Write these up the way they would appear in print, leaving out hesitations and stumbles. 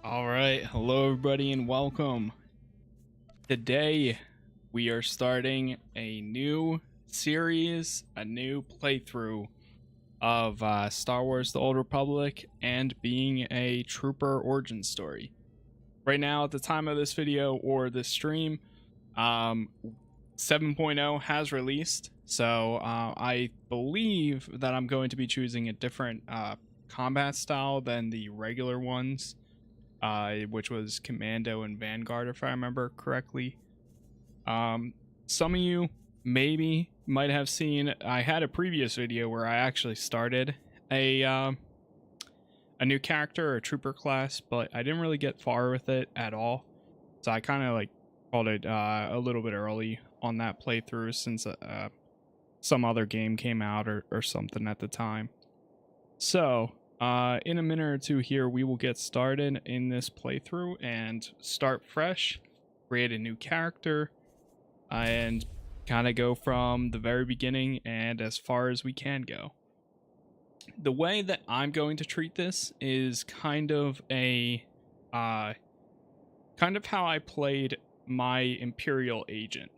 All right, hello everybody and welcome. Today we are starting a new series, a new playthrough of Star Wars The Old Republic and being a trooper origin story. Right now at the time of this video or this stream, 7.0 has released, so I believe that I'm going to be choosing a different combat style than the regular ones. Which was Commando and Vanguard, if I remember correctly. Some of you maybe might have seen, I had a previous video where I actually started a new character or trooper class, but I didn't really get far with it at all. So I kind of like called it a little bit early on that playthrough since some other game came out or something at the time. So in a minute or two here, we will get started in this playthrough and start fresh, create a new character, and kind of go from the very beginning and as far as we can go. The way that I'm going to treat this is kind of how I played my Imperial agent.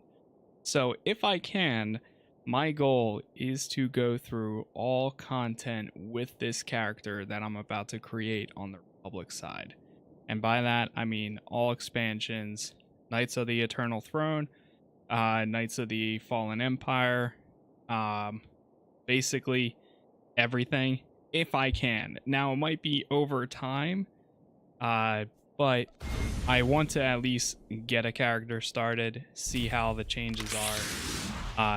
So if I can, my goal is to go through all content with this character that I'm about to create on the Republic side. And by that, I mean all expansions, Knights of the Eternal Throne, Knights of the Fallen Empire, basically everything, if I can. Now, it might be over time, but I want to at least get a character started, see how the changes are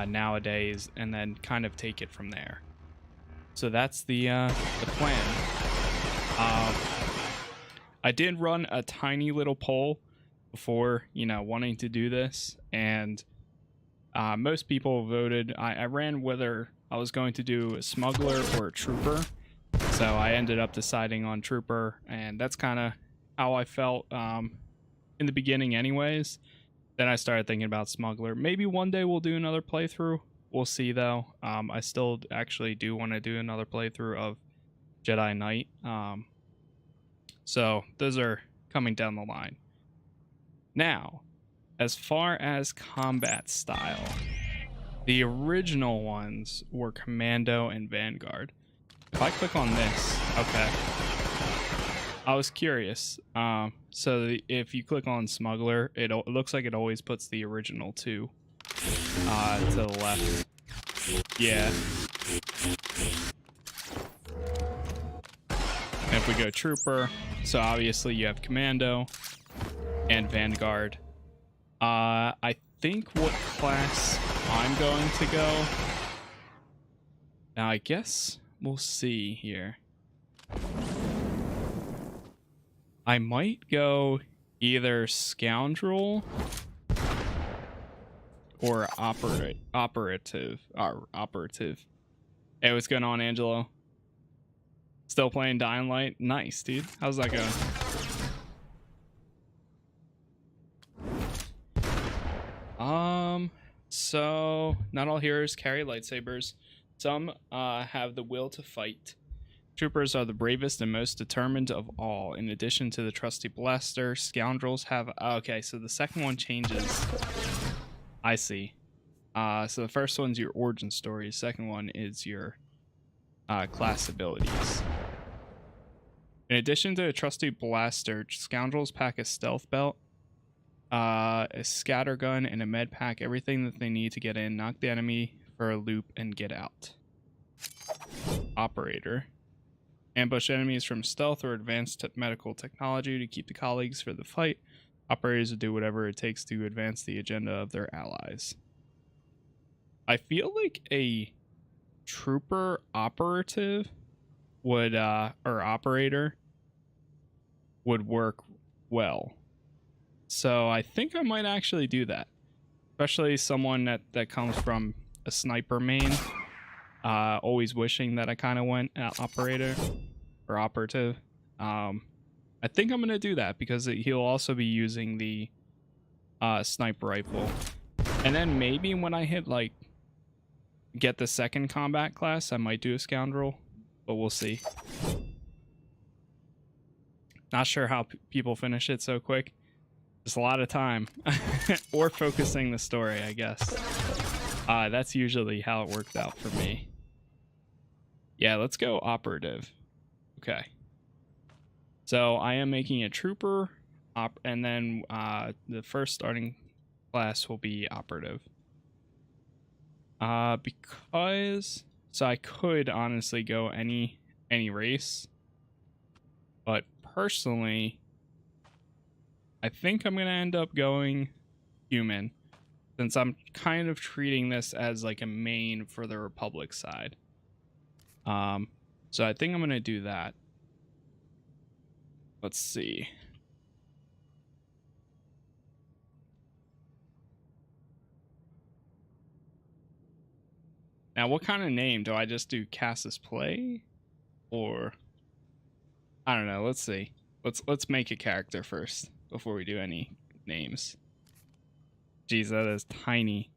nowadays, and then kind of take it from there. So that's the plan. I did run a tiny little poll before, wanting to do this, and most people voted. I ran whether I was going to do a smuggler or a trooper, so I ended up deciding on trooper, and that's kind of how I felt in the beginning anyways. Then I started thinking about smuggler. Maybe one day we'll do another playthrough. We'll see though. I still actually do want to do another playthrough of Jedi Knight. So those are coming down the line. Now, as far as combat style, the original ones were Commando and Vanguard. If I click on this, okay. I was curious. So if you click on smuggler, it looks like it always puts the original two to the left. Yeah. And if we go trooper, so obviously you have Commando and Vanguard. I think what class I'm going to go. Now I guess we'll see here. I might go either scoundrel or operative. Hey, what's going on, Angelo? Still playing Dying Light? Nice, dude. How's that going? So not all heroes carry lightsabers. Some have the will to fight. Troopers are the bravest and most determined of all. In addition to the trusty blaster, scoundrels have... Okay, so the second one changes. I see. So the first one's your origin story. The second one is your class abilities. In addition to a trusty blaster, scoundrels pack a stealth belt, a scatter gun, and a med pack. Everything that they need to get in, knock the enemy for a loop, and get out. Operator. Ambush enemies from stealth or advanced medical technology to keep the colleagues for the fight. Operators will do whatever it takes to advance the agenda of their allies. I feel like a trooper operative would, or operator would work well. So I think I might actually do that. Especially someone that comes from a sniper main. Always wishing that I kind of went operator or operative. I think I'm going to do that because he'll also be using the sniper rifle. And then maybe when I hit like get the second combat class, I might do a scoundrel, but we'll see. Not sure how people finish it so quick. Just a lot of time. Or focusing the story, I guess. That's usually how it worked out for me. Yeah, let's go operative. Okay. So I am making a trooper, and then the first starting class will be operative. Because so I could honestly go any race, but personally, I think I'm gonna end up going human, since I'm kind of treating this as like a main for the Republic side. So I think I'm gonna do that. Let's see. Now, what kind of name do I just do? Casasplay, or I don't know. Let's see. Let's make a character first before we do any names. Jeez, that is tiny.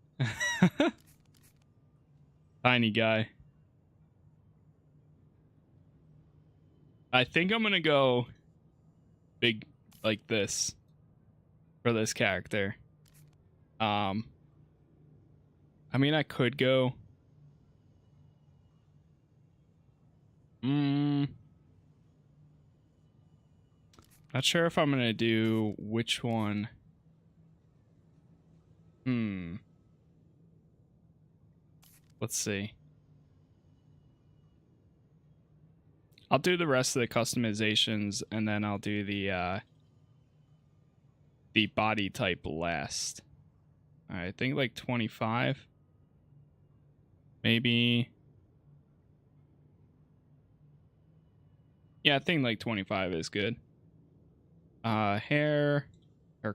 Tiny guy. I think I'm gonna go big like this for this character. I mean, I could go. Not sure if I'm gonna do which one. Let's see. I'll do the rest of the customizations, and then I'll do the body type last. All right, I think like 25. Maybe. Yeah, I think like 25 is good. Hair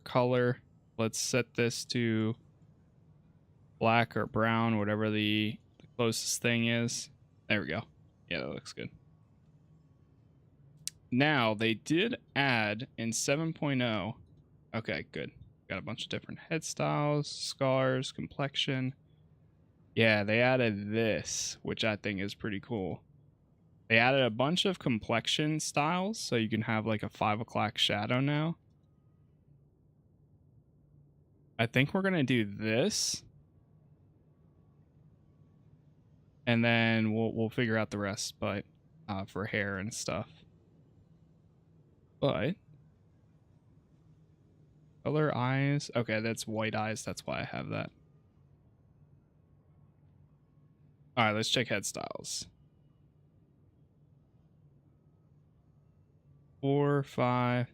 color. Let's set this to black or brown, whatever the closest thing is. There we go. Yeah, that looks good. Now, they did add in 7.0. Okay, good. Got a bunch of different head styles, scars, complexion. Yeah, they added this, which I think is pretty cool. They added a bunch of complexion styles, so you can have like a 5 o'clock shadow now. I think we're gonna do this, and then we'll figure out the rest. But for hair and stuff. But color eyes. Okay, that's white eyes. That's why I have that. All right, let's check head styles. 4, 5.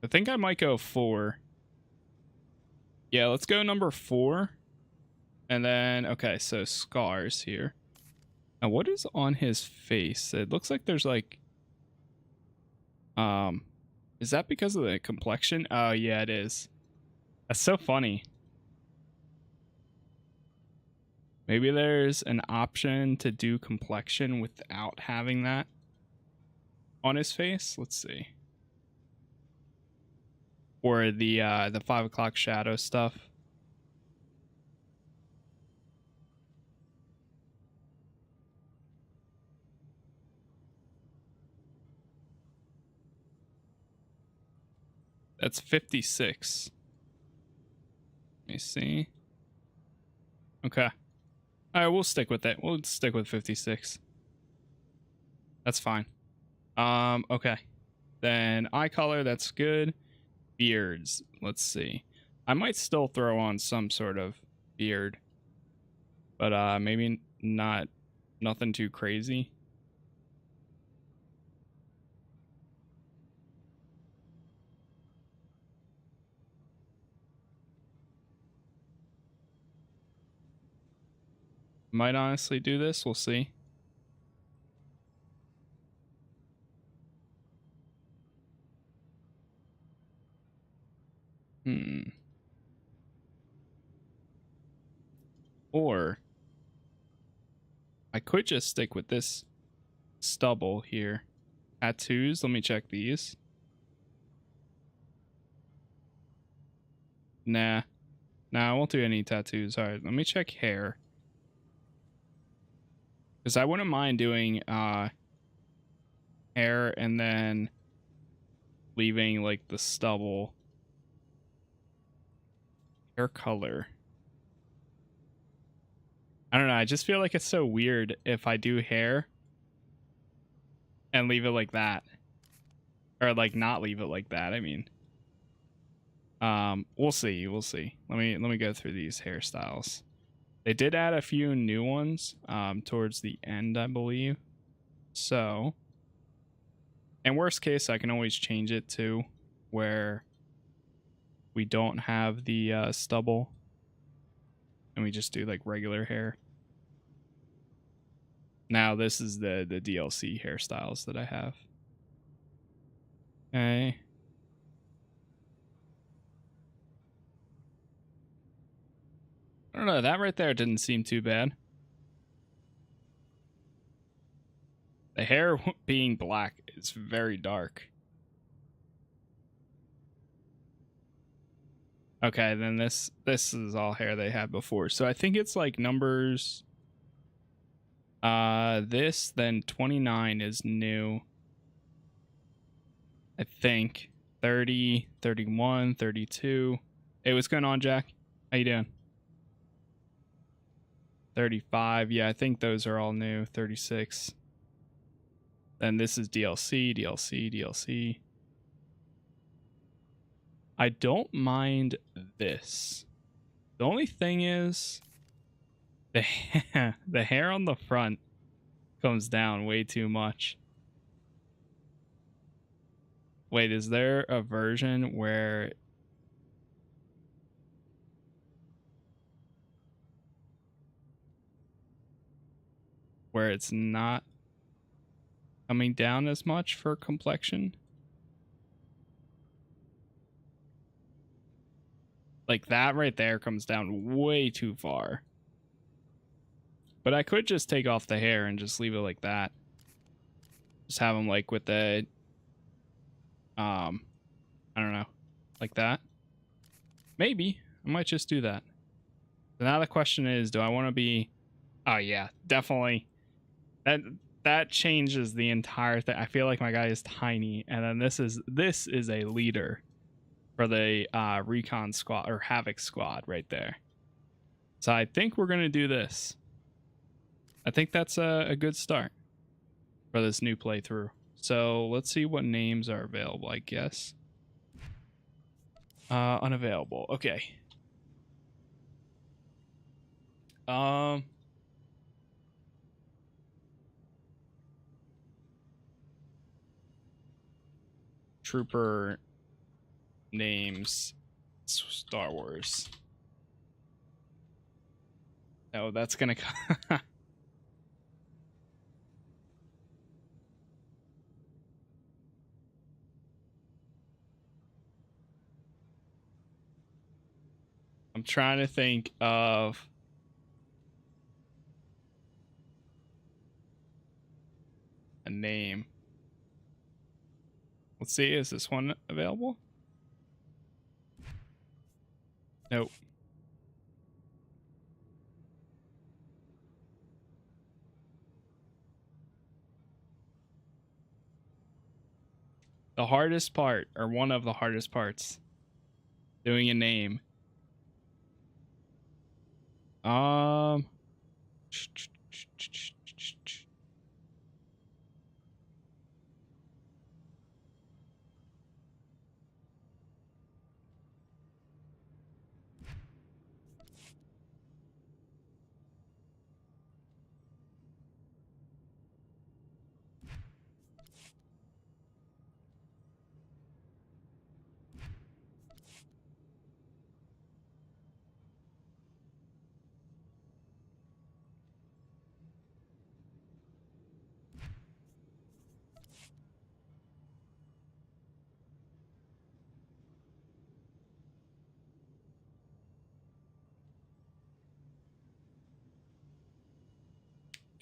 I think I might go 4. Yeah, let's go number 4. And then, okay, so scars here. Now, what is on his face? It looks like there's like, is that because of the complexion? Oh, yeah, it is. That's so funny. Maybe there's an option to do complexion without having that on his face. Let's see. Or the 5 o'clock shadow stuff. That's 56. Let me see. Okay. All right, we'll stick with it. We'll stick with 56. That's fine. Okay. Then eye color, that's good. Beards, let's see. I might still throw on some sort of beard, but maybe nothing too crazy. Might honestly do this. We'll see. Or I could just stick with this stubble here. Tattoos, let me check these. Nah, I won't do any tattoos. All right, let me check hair. Because I wouldn't mind doing hair and then leaving like the stubble. Hair color. I don't know, I just feel like it's so weird if I do hair and leave it like that. Or like not leave it like that, I mean. We'll see. Let me go through these hairstyles. They did add a few new ones towards the end, I believe. So, in worst case, I can always change it to where we don't have the stubble and we just do like regular hair. Now this is the DLC hairstyles that I have. Okay. I don't know, that right there didn't seem too bad. The hair being black is very dark. Okay, then this is all hair they had before. So I think it's like numbers. This, then 29 is new. I think 30, 31, 32. Hey, what's going on, Jack? How you doing? 35. Yeah, I think those are all new. 36. Then this is DLC, DLC, DLC. I don't mind this. The only thing is the hair on the front comes down way too much. Wait, is there a version where it's not coming down as much for complexion? Like that right there comes down way too far. But I could just take off the hair and just leave it like that. Just have them like with the I don't know, like that. Maybe I might just do that. So now the question is, do I want to be? Oh yeah, definitely. That changes the entire thing. I feel like my guy is tiny, and then this is a leader for the recon squad or Havoc squad right there. So I think we're gonna do this. I think that's a good start for this new playthrough. So let's see what names are available, I guess. Unavailable. Okay. Trooper names Star Wars. Oh, that's gonna I'm trying to think of a name. Let's see, is this one available? Nope. The hardest part, or one of the hardest parts, doing a name.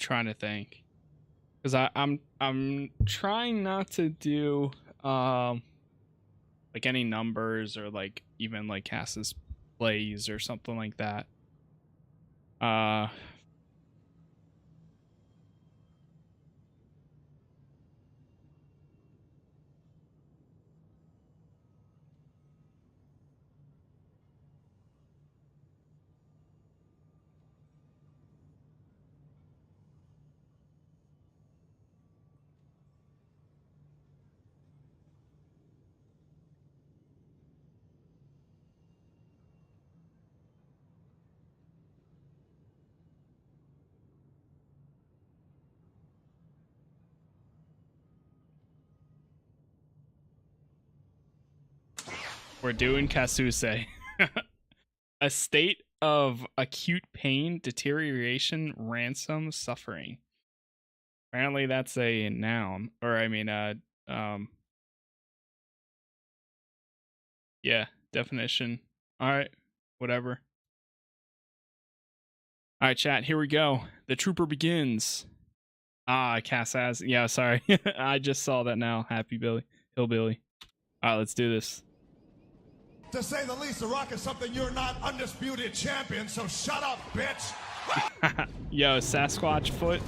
trying to think, because I'm trying not to do like any numbers or like even like casasplays or something like that. We're doing Kasuse. A state of acute pain, deterioration, ransom, suffering. Apparently that's a noun. Or I mean yeah, definition. Alright, whatever. Alright, chat, here we go. The trooper begins. Ah, Cassaz. Yeah, sorry. I just saw that now. Happy Billy. Hillbilly. Alright, let's do this. To say the least, The Rock is something you're not, undisputed champion, so shut up, bitch! Yo, Sasquatch Foot,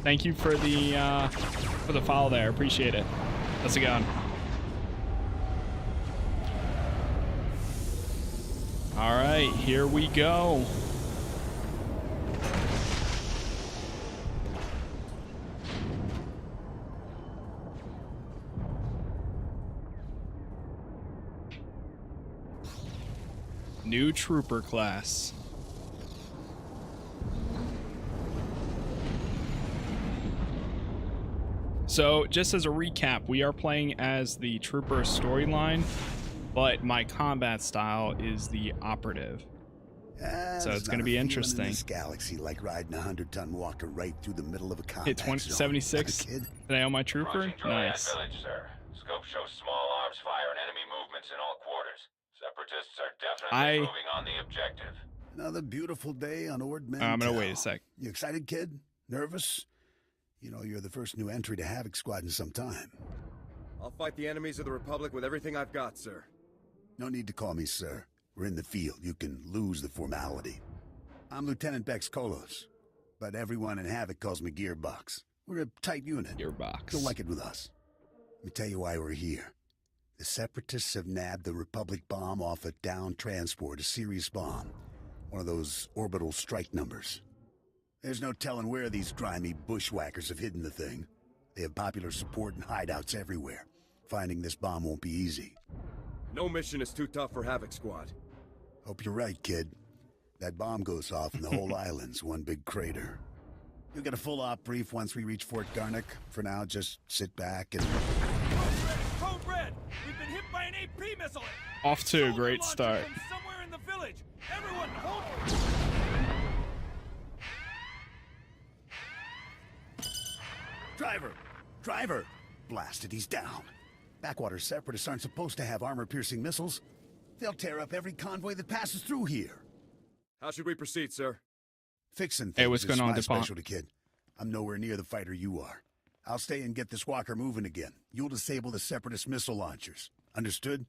thank you for the follow there. Appreciate it. How's it going? All right, here we go. New trooper class. So, just as a recap, we are playing as the trooper storyline, but my combat style is the operative. So it's going to be interesting. In this galaxy, like riding a 100-ton walker right through the middle of a combat hit 76 today on my trooper. Nice. Village, sir. Scope shows small arms fire and enemy movements in all quarters. Separatists are definitely moving on the objective. Another beautiful day on Ord Mantell. I'm gonna wait a sec. You excited, kid? Nervous? You know, you're the first new entry to Havoc Squad in some time. I'll fight the enemies of the Republic with everything I've got, sir. No need to call me sir. We're in the field. You can lose the formality. I'm Lieutenant Bex Kolos, but everyone in Havoc calls me Gearbox. We're a tight unit. Gearbox. You'll like it with us. Let me tell you why we're here. The Separatists have nabbed the Republic bomb off a downed transport, a serious bomb. One of those orbital strike numbers. There's no telling where these grimy bushwhackers have hidden the thing. They have popular support and hideouts everywhere. Finding this bomb won't be easy. No mission is too tough for Havoc Squad. Hope you're right, kid. That bomb goes off and the whole island's one big crater. You'll get a full op brief once we reach Fort Garnick. For now, just sit back and... Code Red! We've been hit by an AP missile! Off to a great start. Somewhere in the village! Everyone, hold! Driver! Blasted, he's down. Backwater Separatists aren't supposed to have armor-piercing missiles. They'll tear up every convoy that passes through here. How should we proceed, sir? Fixing things Hey, what's going on, my DuPont? specialty, kid. I'm nowhere near the fighter you are. I'll stay and get this walker moving again. You'll disable the Separatist missile launchers. Understood?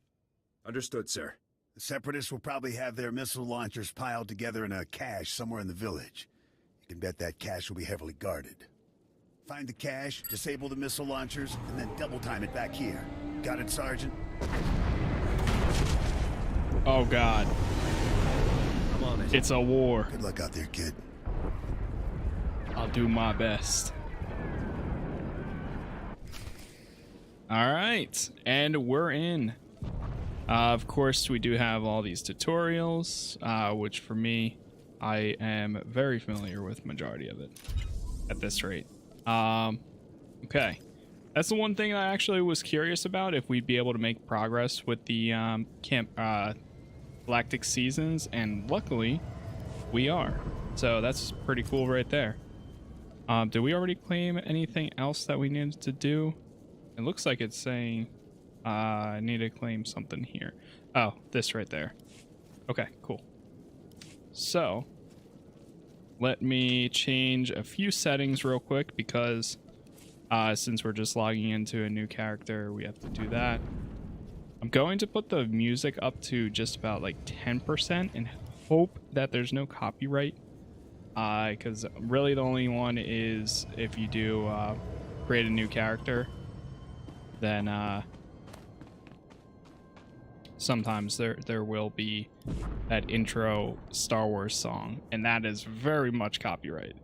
Understood, sir. The Separatists will probably have their missile launchers piled together in a cache somewhere in the village. You can bet that cache will be heavily guarded. Find the cache, disable the missile launchers, and then double time it back here. Got it, Sergeant? Oh god. I'm on it. It's a war. Good luck out there, kid. I'll do my best. Alright, and we're in. Of course, we do have all these tutorials, which for me, I am very familiar with majority of it at this rate. Okay. That's the one thing I actually was curious about, if we'd be able to make progress with the Galactic Seasons, and luckily, we are. So that's pretty cool right there. Did we already claim anything else that we needed to do? It looks like it's saying I need to claim something here. Oh, this right there. Okay, cool. So, let me change a few settings real quick because since we're just logging into a new character, we have to do that. I'm going to put the music up to just about like 10% and hope that there's no copyright. Because really the only one is if you do create a new character, then sometimes there will be that intro Star Wars song, and that is very much copyrighted.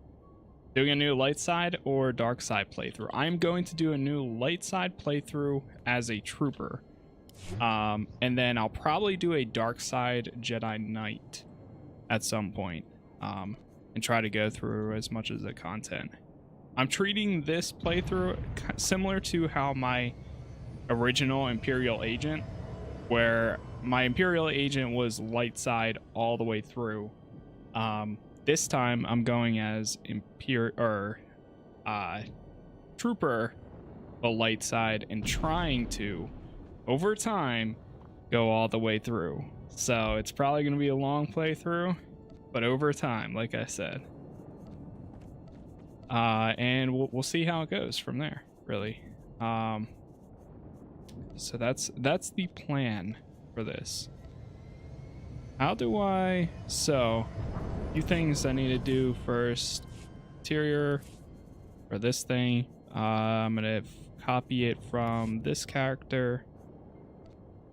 Doing a new light side or dark side playthrough. I'm going to do a new light side playthrough as a trooper, and then I'll probably do a dark side Jedi Knight at some point, and try to go through as much of the content. I'm treating this playthrough similar to how my original Imperial Agent, where my Imperial Agent was light side all the way through. This time I'm going as Trooper, the light side, and trying to, over time, go all the way through. So it's probably going to be a long playthrough, but over time, like I said. And we'll see how it goes from there, really. So that's the plan for this. How do I... So, a few things I need to do first. Interior, for this thing. I'm going to copy it from this character.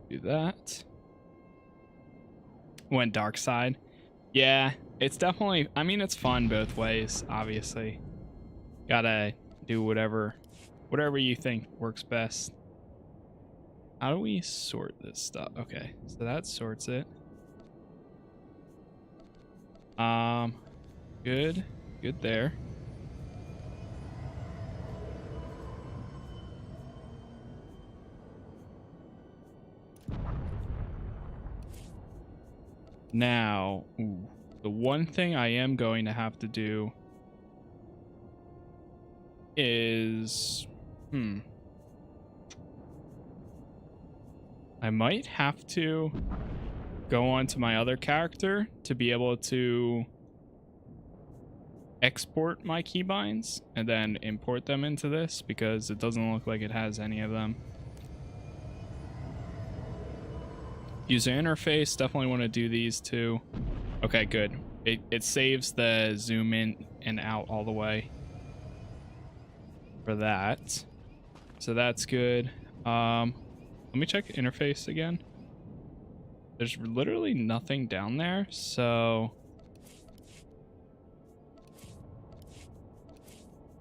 Do that. Went dark side. Yeah, it's definitely... I mean, it's fun both ways, obviously. Gotta do whatever you think works best. How do we sort this stuff? Okay, so that sorts it. Good there. Now, the one thing I am going to have to do is, I might have to go on to my other character to be able to export my keybinds and then import them into this, because it doesn't look like it has any of them. User interface, definitely want to do these too. Okay, good. It saves the zoom in and out all the way for that. So that's good. Let me check interface again. There's literally nothing down there, so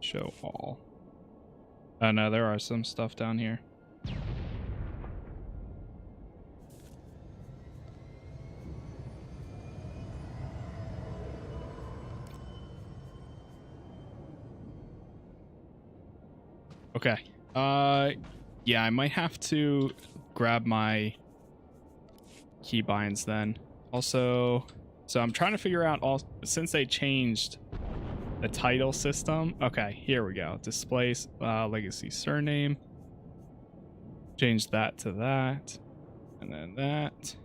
show all. Oh no, there are some stuff down here. Okay. Yeah, I might have to grab my keybinds then. Also, so I'm trying to figure out, since they changed the title system. Okay, here we go. Displays legacy surname. Change that to that. And then that.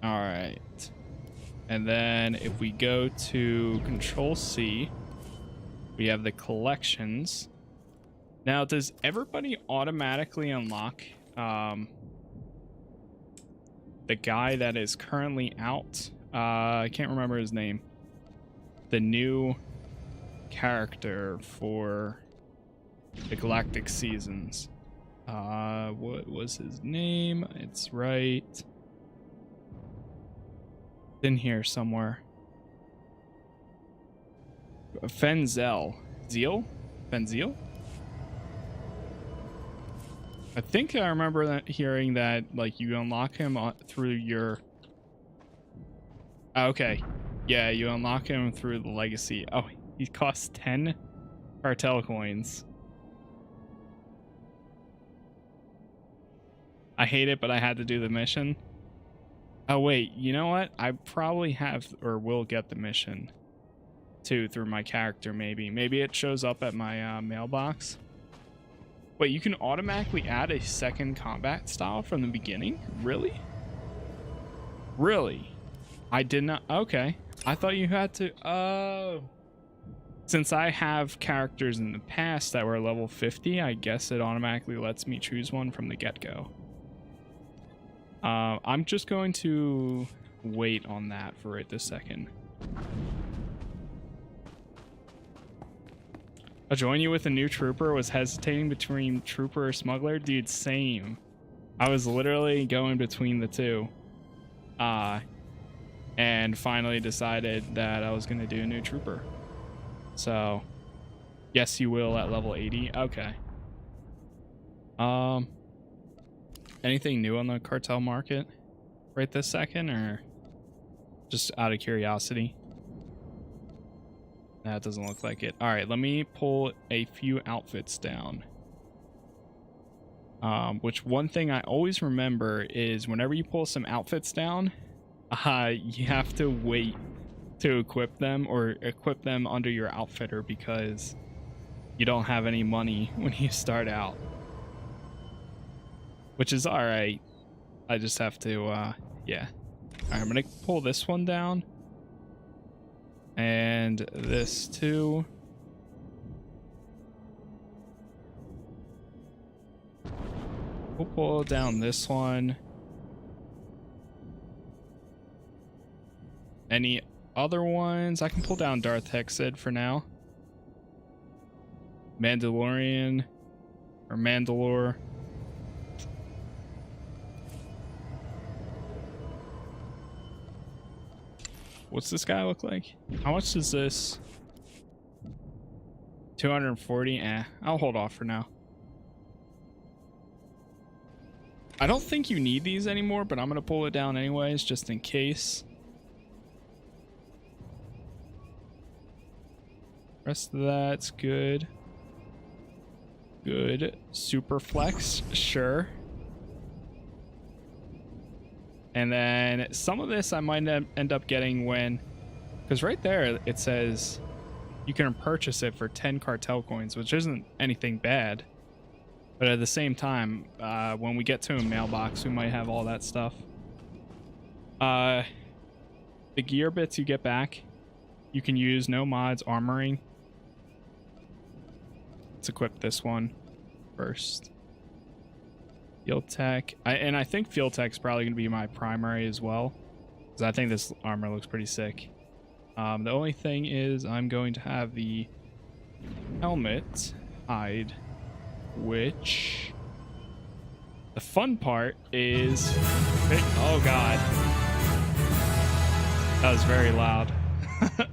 All right. And then if we go to Control C, we have the collections. Now, does everybody automatically unlock the guy that is currently out? I can't remember his name. The new character for the Galactic Seasons. What was his name? It's right in here somewhere. Fenzel. Fenzel? I think I remember hearing that, like, you unlock him through your... Okay. Yeah, you unlock him through the legacy. Oh, he costs 10 cartel coins. I hate it, but I had to do the mission. Oh, wait. You know what? I probably have or will get the mission too through my character, maybe. Maybe it shows up at my mailbox. Wait, you can automatically add a second combat style from the beginning? Really? Really? I did not. Okay. I thought you had to. Oh. Since I have characters in the past that were level 50, I guess it automatically lets me choose one from the get-go. I'm just going to wait on that for right this second. I'll join you with a new trooper. Was hesitating between trooper or smuggler. Dude, same. I was literally going between the two. And finally decided that I was going to do a new trooper. So, yes, you will at level 80. Okay. Anything new on the cartel market right this second, or just out of curiosity? That doesn't look like it. All right, let me pull a few outfits down. Which one thing I always remember is whenever you pull some outfits down, you have to wait to equip them, or equip them under your outfitter, because you don't have any money when you start out, which is all right. I just have to yeah. All right, I'm gonna pull this one down and this too. We'll pull down this one. Any other ones? I can pull down Darth Hexed for now. Mandalorian or Mandalore. What's this guy look like? How much is this? 240. I'll hold off for now. I don't think you need these anymore, but I'm gonna pull it down anyways, just in case. Rest of that's good. Good. Super flex, sure. And then some of this I might end up getting when, because right there it says you can purchase it for 10 cartel coins, which isn't anything bad. But at the same time, when we get to a mailbox, we might have all that stuff. The gear bits you get back, you can use no mods, armoring. Let's equip this one first. Field tech. I think field tech is probably going to be my primary as well, because I think this armor looks pretty sick. The only thing is I'm going to have the helmet hide, which the fun part is, oh god, that was very loud.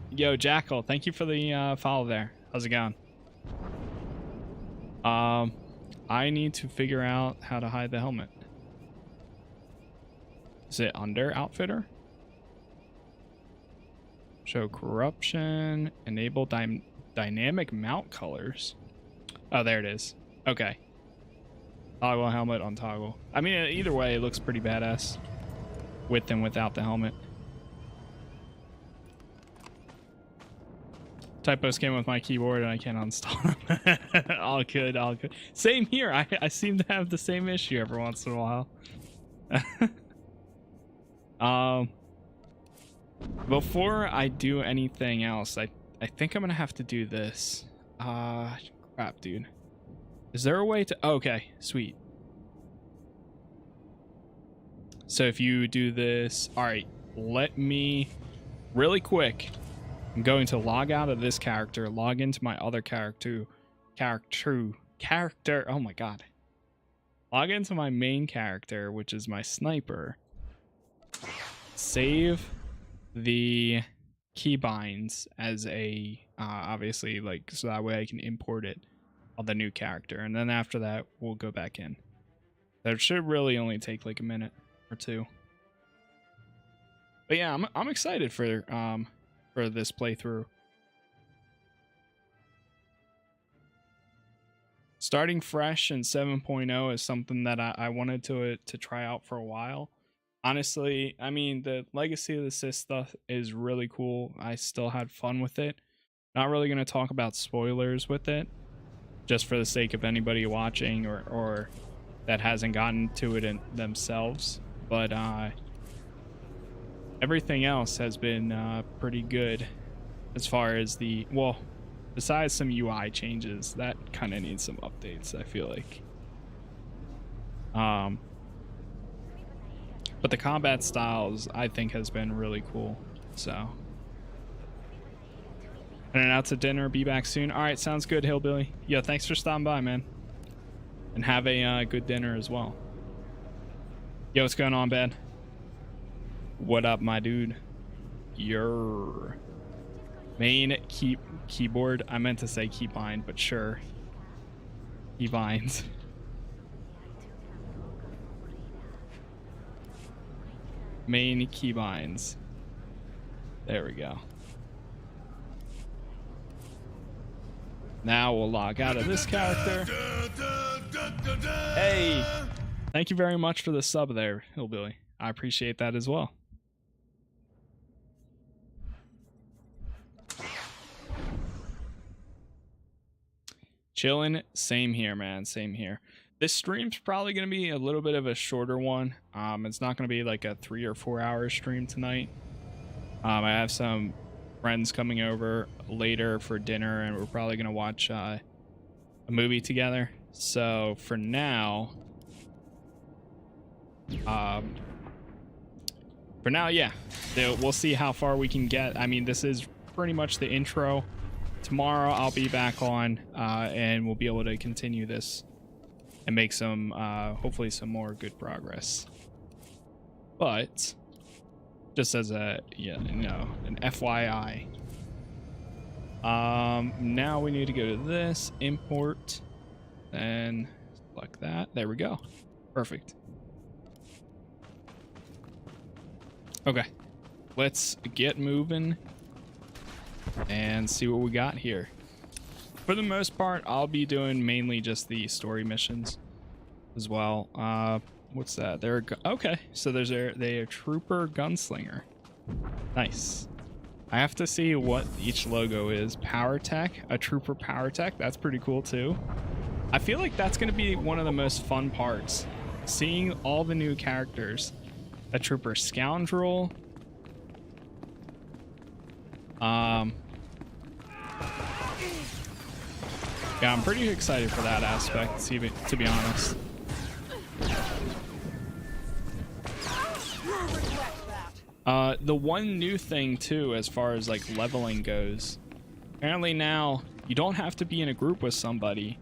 Yo, Jackal, thank you for the follow there. How's it going? I need to figure out how to hide the helmet. Is it under outfitter? Show corruption, enable dynamic mount colors. Oh, there it is. Okay. Toggle helmet on toggle. I mean, either way, it looks pretty badass with and without the helmet. Typos came with my keyboard and I can't uninstall them. All good, all good. Same here. I seem to have the same issue every once in a while. Before I do anything else, I think I'm gonna have to do this. Crap, dude. Is there a way to... okay, sweet. So if you do this... alright, let me... really quick... I'm going to log out of this character, log into my other character, oh my god. Log into my main character, which is my sniper. Save the keybinds as a, obviously, like, so that way I can import it on the new character. And then after that, we'll go back in. That should really only take like a minute or two. But yeah, I'm excited for this playthrough. Starting fresh in 7.0 is something that I wanted to try out for a while. Honestly, I mean, the Legacy of the Sith stuff is really cool. I still had fun with it. Not really going to talk about spoilers with it, just for the sake of anybody watching or that hasn't gotten to it themselves. But everything else has been pretty good as far as the, well, besides some UI changes that kind of need some updates, I feel like. But the combat styles I think has been really cool. So, and out to dinner, be back soon. All right, sounds good, Hillbilly. Yeah, thanks for stopping by, man, and have a good dinner as well. Yo, what's going on, Ben? What up, my dude? Your main keyboard. I meant to say keybind, but sure. Keybinds. Main keybinds. There we go. Now we'll log out of this character. Hey! Thank you very much for the sub there, Hillbilly. I appreciate that as well. Chilling. Same here, man. Same here. This stream's probably going to be a little bit of a shorter one. It's not going to be like a 3 or 4 hour stream tonight. I have some friends coming over later for dinner, and we're probably going to watch a movie together. So for now, yeah, we'll see how far we can get. I mean, this is pretty much the intro. Tomorrow I'll be back on, and we'll be able to continue this and make some, hopefully some more good progress. But just as a, yeah, no, an FYI. Now we need to go to this, import, and select that. There we go. Perfect. Okay, let's get moving and see what we got here. For the most part, I'll be doing mainly just the story missions as well. What's that? Okay, so there's a trooper gunslinger. Nice. I have to see what each logo is. Power tech, a trooper power tech. That's pretty cool too. I feel like that's going to be one of the most fun parts. Seeing all the new characters. A trooper scoundrel. Yeah, I'm pretty excited for that aspect, to be honest. The one new thing too, as far as like leveling goes, apparently now you don't have to be in a group with somebody,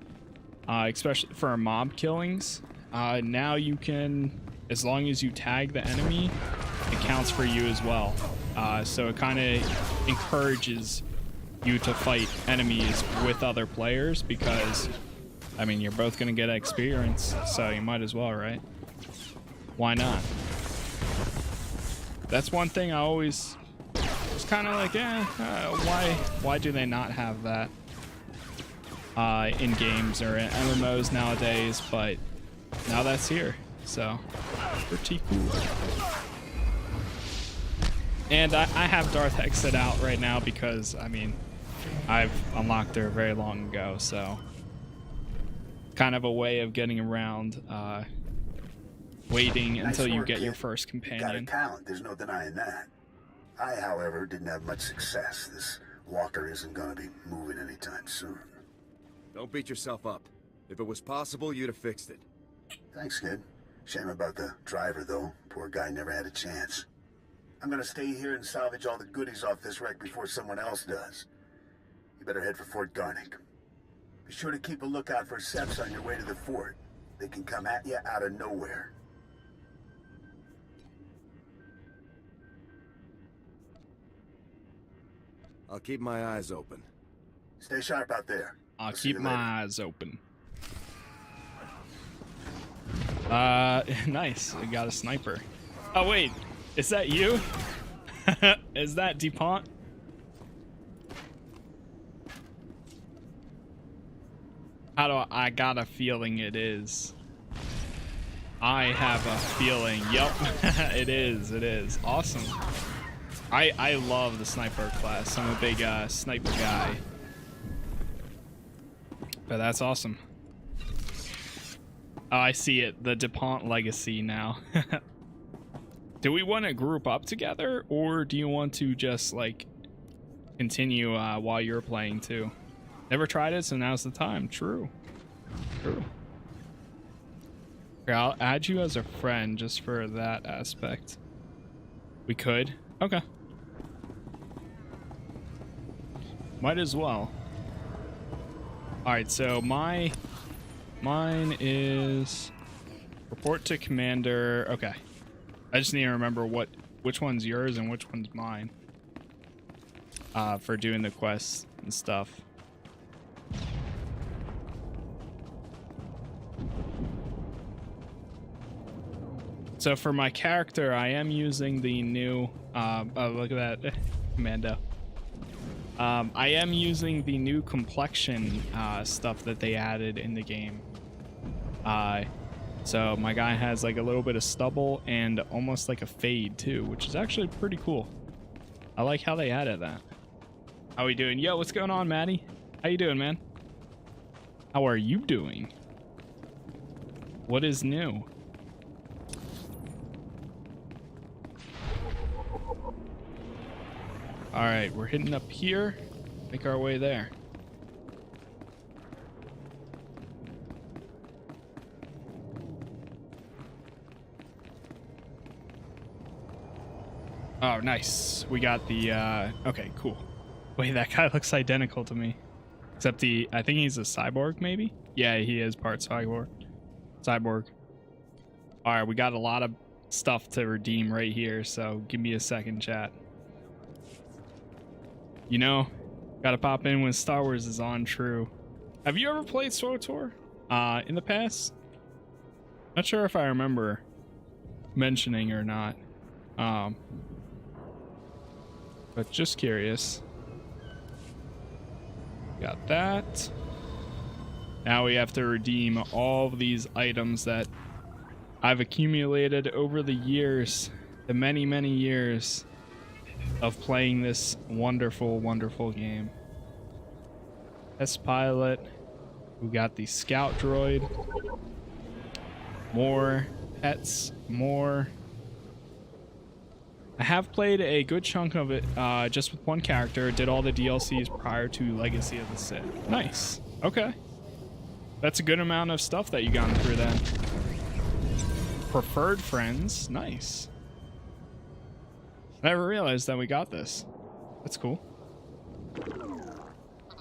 especially for mob killings. Now you can, as long as you tag the enemy, it counts for you as well. So it kind of encourages you to fight enemies with other players, because I mean, you're both gonna get experience, so you might as well, right? Why not? That's one thing I always was kind of like, why do they not have that in games or in MMOs nowadays? But now that's here, so pretty cool. And I have Darth Exit out right now because, I mean, I've unlocked her very long ago, so kind of a way of getting around waiting until you get your first companion. You got a talent, there's no denying that. I, however, didn't have much success. This walker isn't gonna be moving anytime soon. Don't beat yourself up. If it was possible, you'd have fixed it. Thanks, kid. Shame about the driver, though. Poor guy never had a chance. I'm gonna stay here and salvage all the goodies off this wreck before someone else does. You better head for Fort Garnick. Be sure to keep a lookout for Seps on your way to the fort. They can come at you out of nowhere. I'll keep my eyes open. Stay sharp out there. I'll keep my eyes open. Nice. We got a sniper. Oh wait, is that you? Is that DuPont? I got a feeling it is. I have a feeling. Yep. It is. Awesome. I love the sniper class. I'm a big sniper guy. But that's awesome. Oh, I see it. The DuPont legacy now. Do we want to group up together, or do you want to just like continue while you're playing too? Never tried it, so now's the time. True. True. Okay, I'll add you as a friend just for that aspect. We could. Okay. Might as well. Alright, so mine is report to commander. Okay. I just need to remember which one's yours and which one's mine. For doing the quests and stuff. So for my character, I am using the new oh, look at that Commando. I am using the new complexion stuff that they added in the game. So my guy has like a little bit of stubble and almost like a fade too, which is actually pretty cool. I like how they added that. How we doing? Yo, what's going on, Maddie? How you doing, man? How are you doing? What is new? All right, we're hitting up here. Make our way there. Oh, nice. We got the, okay, cool. Wait, that guy looks identical to me. Except I think he's a cyborg, maybe? Yeah, he is part cyborg. All right, we got a lot of stuff to redeem right here, so give me a second, chat. You know, gotta pop in when Star Wars is on, true. Have you ever played SWTOR in the past? Not sure if I remember mentioning or not. But just curious. Got that. Now we have to redeem all of these items that I've accumulated over the years, the many, many years of playing this wonderful, wonderful game. Test pilot. We got the scout droid. More pets. More. I have played a good chunk of it just with one character. Did all the DLCs prior to Legacy of the Sith. Nice. Okay. That's a good amount of stuff that you got through then. Preferred friends. Nice. Never realized that we got this. That's cool.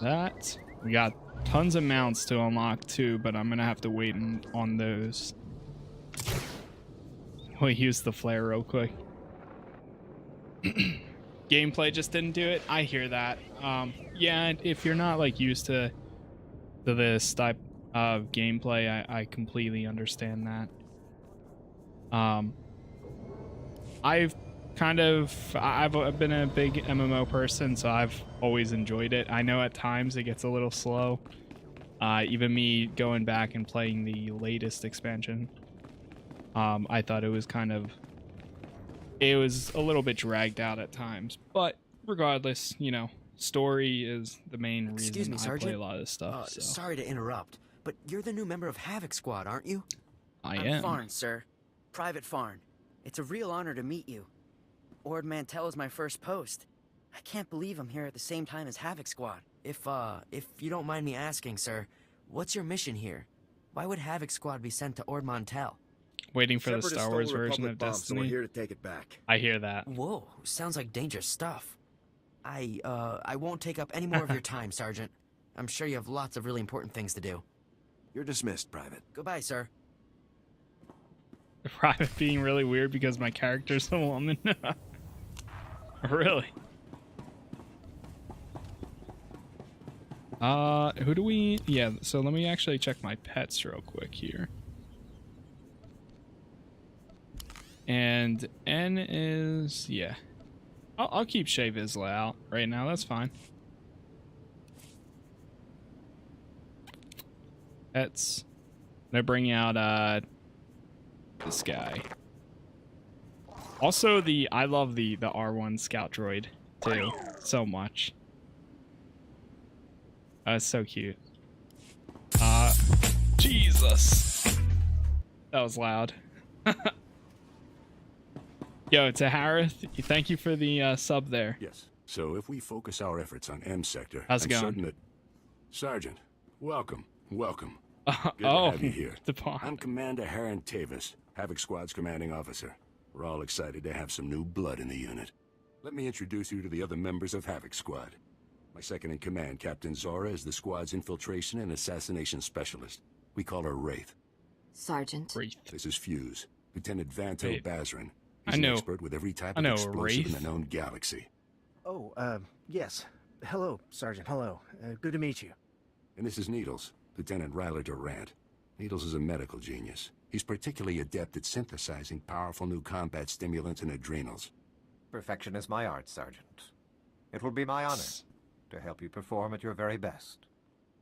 That. We got tons of mounts to unlock too, but I'm gonna have to wait on those. We'll use the flare real quick. Gameplay just didn't do it. I hear that. Yeah, if you're not like used to this type of gameplay, I completely understand that. I've been a big MMO person, so I've always enjoyed it. I know at times it gets a little slow. Even me going back and playing the latest expansion, I thought it was a little bit dragged out at times. But regardless, you know, story is the main reason. Excuse me, Sergeant. I play a lot of stuff. So. Sorry to interrupt, but you're the new member of Havoc Squad, aren't you? I'm Farn, sir. Private Farn. It's a real honor to meet you. Ord Mantell is my first post. I can't believe I'm here at the same time as Havoc Squad. If you don't mind me asking, sir, what's your mission here? Why would Havoc Squad be sent to Ord Mantell? Waiting for the Star Wars version of Destiny. So we're here to take it back. I hear that. Whoa, sounds like dangerous stuff. I won't take up any more of your time, Sergeant. I'm sure you have lots of really important things to do. You're dismissed, Private. Goodbye, sir. The Private being really weird because my character's a woman. Really? Who do we... Yeah, so let me actually check my pets real quick here. And N is... Yeah. I'll keep Shea Vizsla out right now. That's fine. Pets. I'm gonna bring out, this guy. Also, I love the R1 scout droid too, so much. That's so cute. Jesus, that was loud. Yo, to Harith, thank you for the sub there. Yes. So if we focus our efforts on M sector, How's it going? certain that... Sergeant, welcome. Good Oh, to have you here. the bond. I'm Commander Haran Tavis, Havoc Squad's commanding officer. We're all excited to have some new blood in the unit. Let me introduce you to the other members of Havoc Squad. My second in command, Captain Zora, is the squad's infiltration and assassination specialist. We call her Wraith. Sergeant. Wraith. This is Fuse, Lieutenant Vanto Wait. Bazrin. I He's know- an expert with every type I of know explosive in Wraith. the known galaxy. Oh, yes. Hello, Sergeant. Hello. Good to meet you. And this is Needles, Lieutenant Ryler Durant. Needles is a medical genius. He's particularly adept at synthesizing powerful new combat stimulants and adrenals. Perfection is my art, Sergeant. It will be my honor to help you perform at your very best.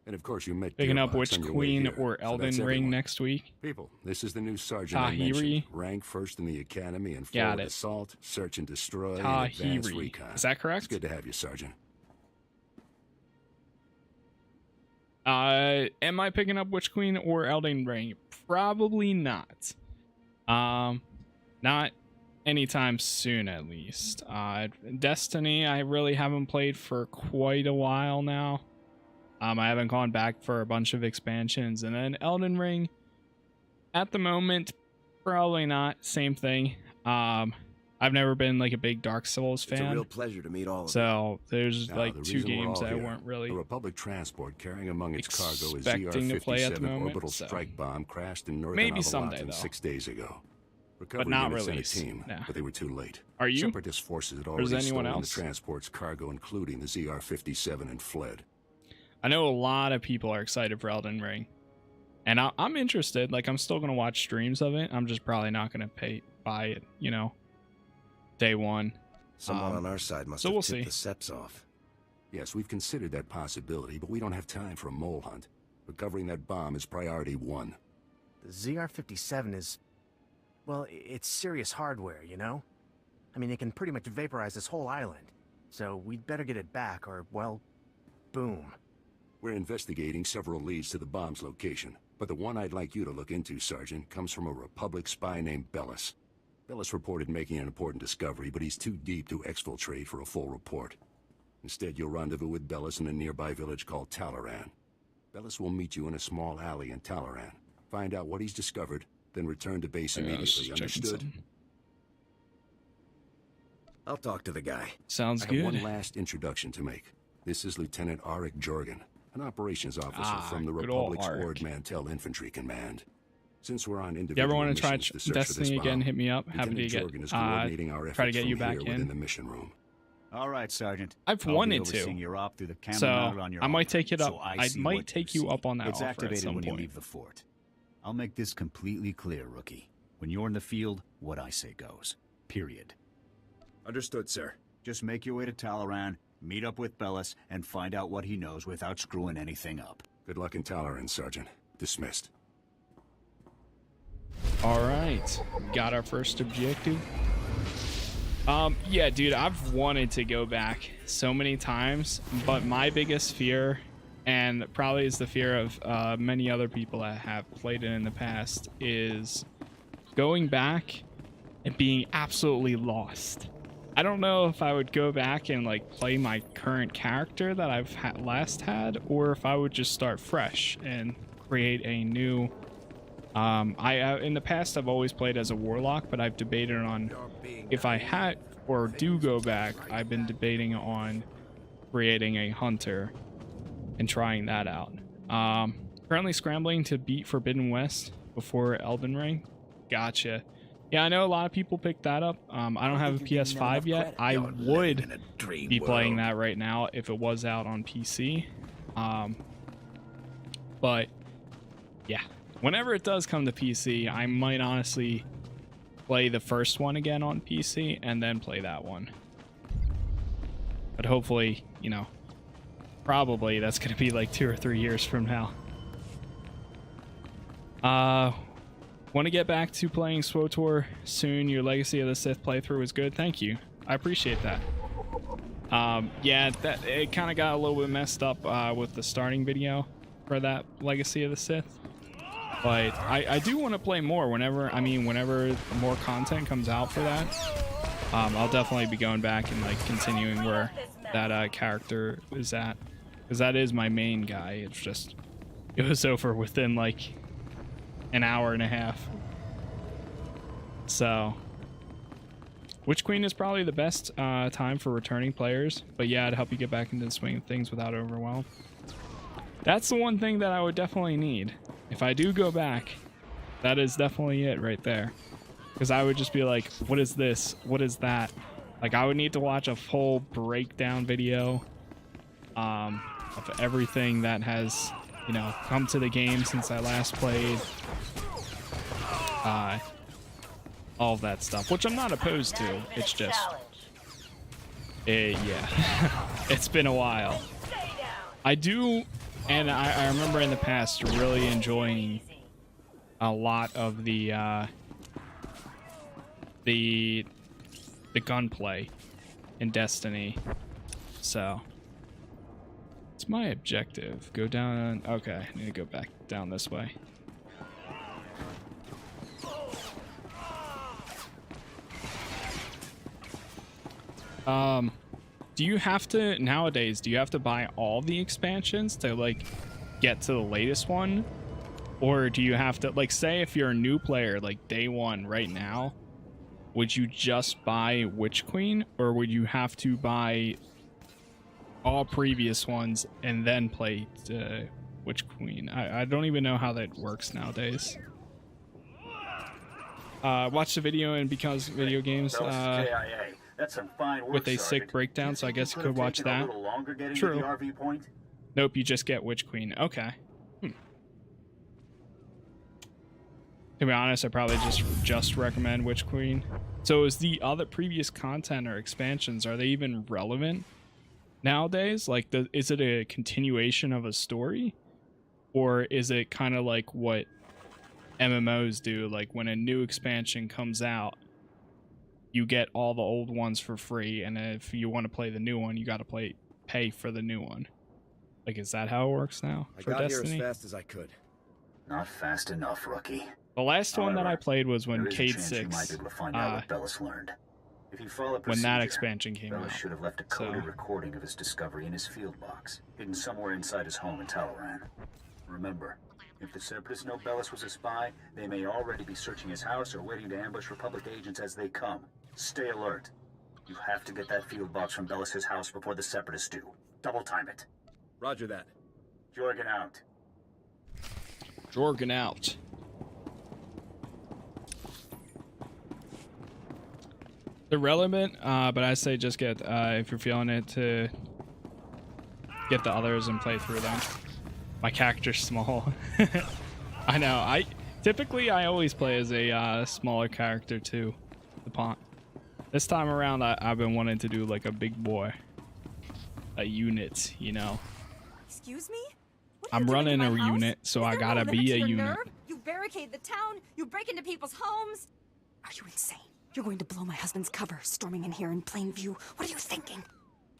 And of course you met Picking up Gearbox which on your way queen here, or so Elden that's Ring everyone. next week. People, this is the new sergeant I Tahiri. mentioned. Rank first in the academy and Got forward it. assault, search and destroy, and advanced Tahiri. recon. Is that It's correct? good to have you, Sergeant. Am I picking up Witch Queen or Elden Ring? Probably not. Not anytime soon, at least. Destiny, I really haven't played for quite a while now. I haven't gone back for a bunch of expansions, and then Elden Ring, at the moment, probably not. Same thing. I've never been like a big Dark Souls It's a fan. real pleasure to meet all of you. So there's Now, like the 2 reason we're games all that I here, weren't really the Republic transport carrying among its cargo is expecting to play at the ZR-57 moment, orbital so strike bomb crashed in northern maybe someday, Avalon though. 6 days ago. Recovery not units sent released. a team, Nah. but they were too late. Are you? Separatist forces had Or is already anyone stolen else? the transport's cargo, including the ZR-57, and fled. I know a lot of people are excited for Elden Ring, and I'm interested. Like, I'm still gonna watch streams of it. I'm just probably not gonna buy it, day one. Someone on our side must so have we'll tipped see. the Seps off. Yes, we've considered that possibility, but we don't have time for a mole hunt. Recovering that bomb is priority 1. The ZR-57 is... well, it's serious hardware, you know? I mean, it can pretty much vaporize this whole island. So we'd better get it back, or, well, boom. We're investigating several leads to the bomb's location, but the one I'd like you to look into, Sergeant, comes from a Republic spy named Bellis. Bellis reported making an important discovery, but he's too deep to exfiltrate for a full report. Instead, you'll rendezvous with Bellis in a nearby village called Talaran. Bellis will meet you in a small alley in Talaran. Find out what he's discovered, then return to base immediately. Understood? I'll talk to the guy. Sounds I have good. one last introduction to make. This is Lieutenant Arik Jorgen, an operations officer from the good old Republic's Arik. Ord Mantell Infantry Command. Since we're on If individual you ever want to try missions to search for this Destiny again, bomb, hit me up. Happy to Lieutenant get Jorgen is coordinating our try to efforts get you from back here within in. the mission room. All right, Sergeant. I've I'll wanted be to. overseeing your op through the camera So mounted on your I might armor, take it up. so I see might what take you see. up on that It's offer at activated some when you point. leave the fort. I'll make this completely clear, rookie. When you're in the field, what I say goes. Period. Understood, sir. Just make your way to Talaran, meet up with Bellis, and find out what he knows without screwing anything up. Good luck in Talaran, Sergeant. Dismissed. All right, got our first objective. Yeah, dude, I've wanted to go back so many times, but my biggest fear, and probably is the fear of many other people that have played it in the past, is going back and being absolutely lost. I don't know if I would go back and like play my current character that I've last had, or if I would just start fresh and create a new. In the past I've always played as a warlock, but I've debated on if I had or do go back. I've been debating on creating a hunter and trying that out. Currently scrambling to beat Forbidden West before Elden Ring. Gotcha. Yeah, I know a lot of people picked that up. I don't have a PS5 yet. I would be playing that right now if it was out on PC. But yeah, whenever it does come to PC, I might honestly play the first one again on PC and then play that one. But hopefully, probably that's going to be like 2 or 3 years from now. Want to get back to playing SWTOR soon. Your Legacy of the Sith playthrough was good. Thank you. I appreciate that. Yeah, that it kind of got a little bit messed up with the starting video for that Legacy of the Sith. But I do want to play more whenever more content comes out for that. I'll definitely be going back and like continuing where that character is at, because that is my main guy. It's just it was over within like an hour and a half. So Witch Queen is probably the best time for returning players, but yeah, it'd help you get back into the swing of things without overwhelm. That's the one thing that I would definitely need if I do go back. That is definitely it right there, because I would just be like, what is this, what is that? Like, I would need to watch a full breakdown video of everything that has, you know, come to the game since I last played, all of that stuff, which I'm not opposed to. It's just yeah. It's been a while. I do, and I remember in the past really enjoying a lot of the gunplay in Destiny. So it's my objective. Go down. Okay, I need to go back down this way. Do you have to nowadays, do you have to buy all the expansions to like get to the latest one? Or do you have to, like, say if you're a new player, like day one right now, would you just buy Witch Queen, or would you have to buy all previous ones and then play Witch Queen? I don't even know how that works nowadays. Watch the video and because video games That's some fine work, with a sick Sergeant. breakdown, so I guess you could watch that. True. To the RV point? Nope, you just get Witch Queen. Okay. To be honest, I probably just recommend Witch Queen. So is the other previous content or expansions, are they even relevant nowadays? Like, is it a continuation of a story? Or is it kind of like what MMOs do? Like, when a new expansion comes out, you get all the old ones for free, and if you want to play the new one, you got to pay for the new one. Like, is that how it works now for Destiny? I got here as fast as I could. Not fast enough, rookie. The last one that I played was when There is a Cade chance 6, you might be able to find out what Bellis learned. If you follow when procedure, that expansion came Bellis out. should have left a coded recording of his discovery in his field box, hidden somewhere inside his home in Talaran. Remember, if the Separatists know Bellis was a spy, they may already be searching his house or waiting to ambush Republic agents as they come. Stay alert. You have to get that field box from Bellis' house before the Separatists do. Double time it. Roger that. Jorgen out. Jorgen out. They're relevant, but I say just get, if you're feeling it, to get the others and play through them. My character's small. I know. I always play as a smaller character too. The pawn. This time around, I've been wanting to do like a big boy, a unit, you know. Excuse me? I'm running a unit, so I gotta be a unit. You barricade the town. You break into people's homes. Are you insane? You're going to blow my husband's cover, storming in here in plain view. What are you thinking?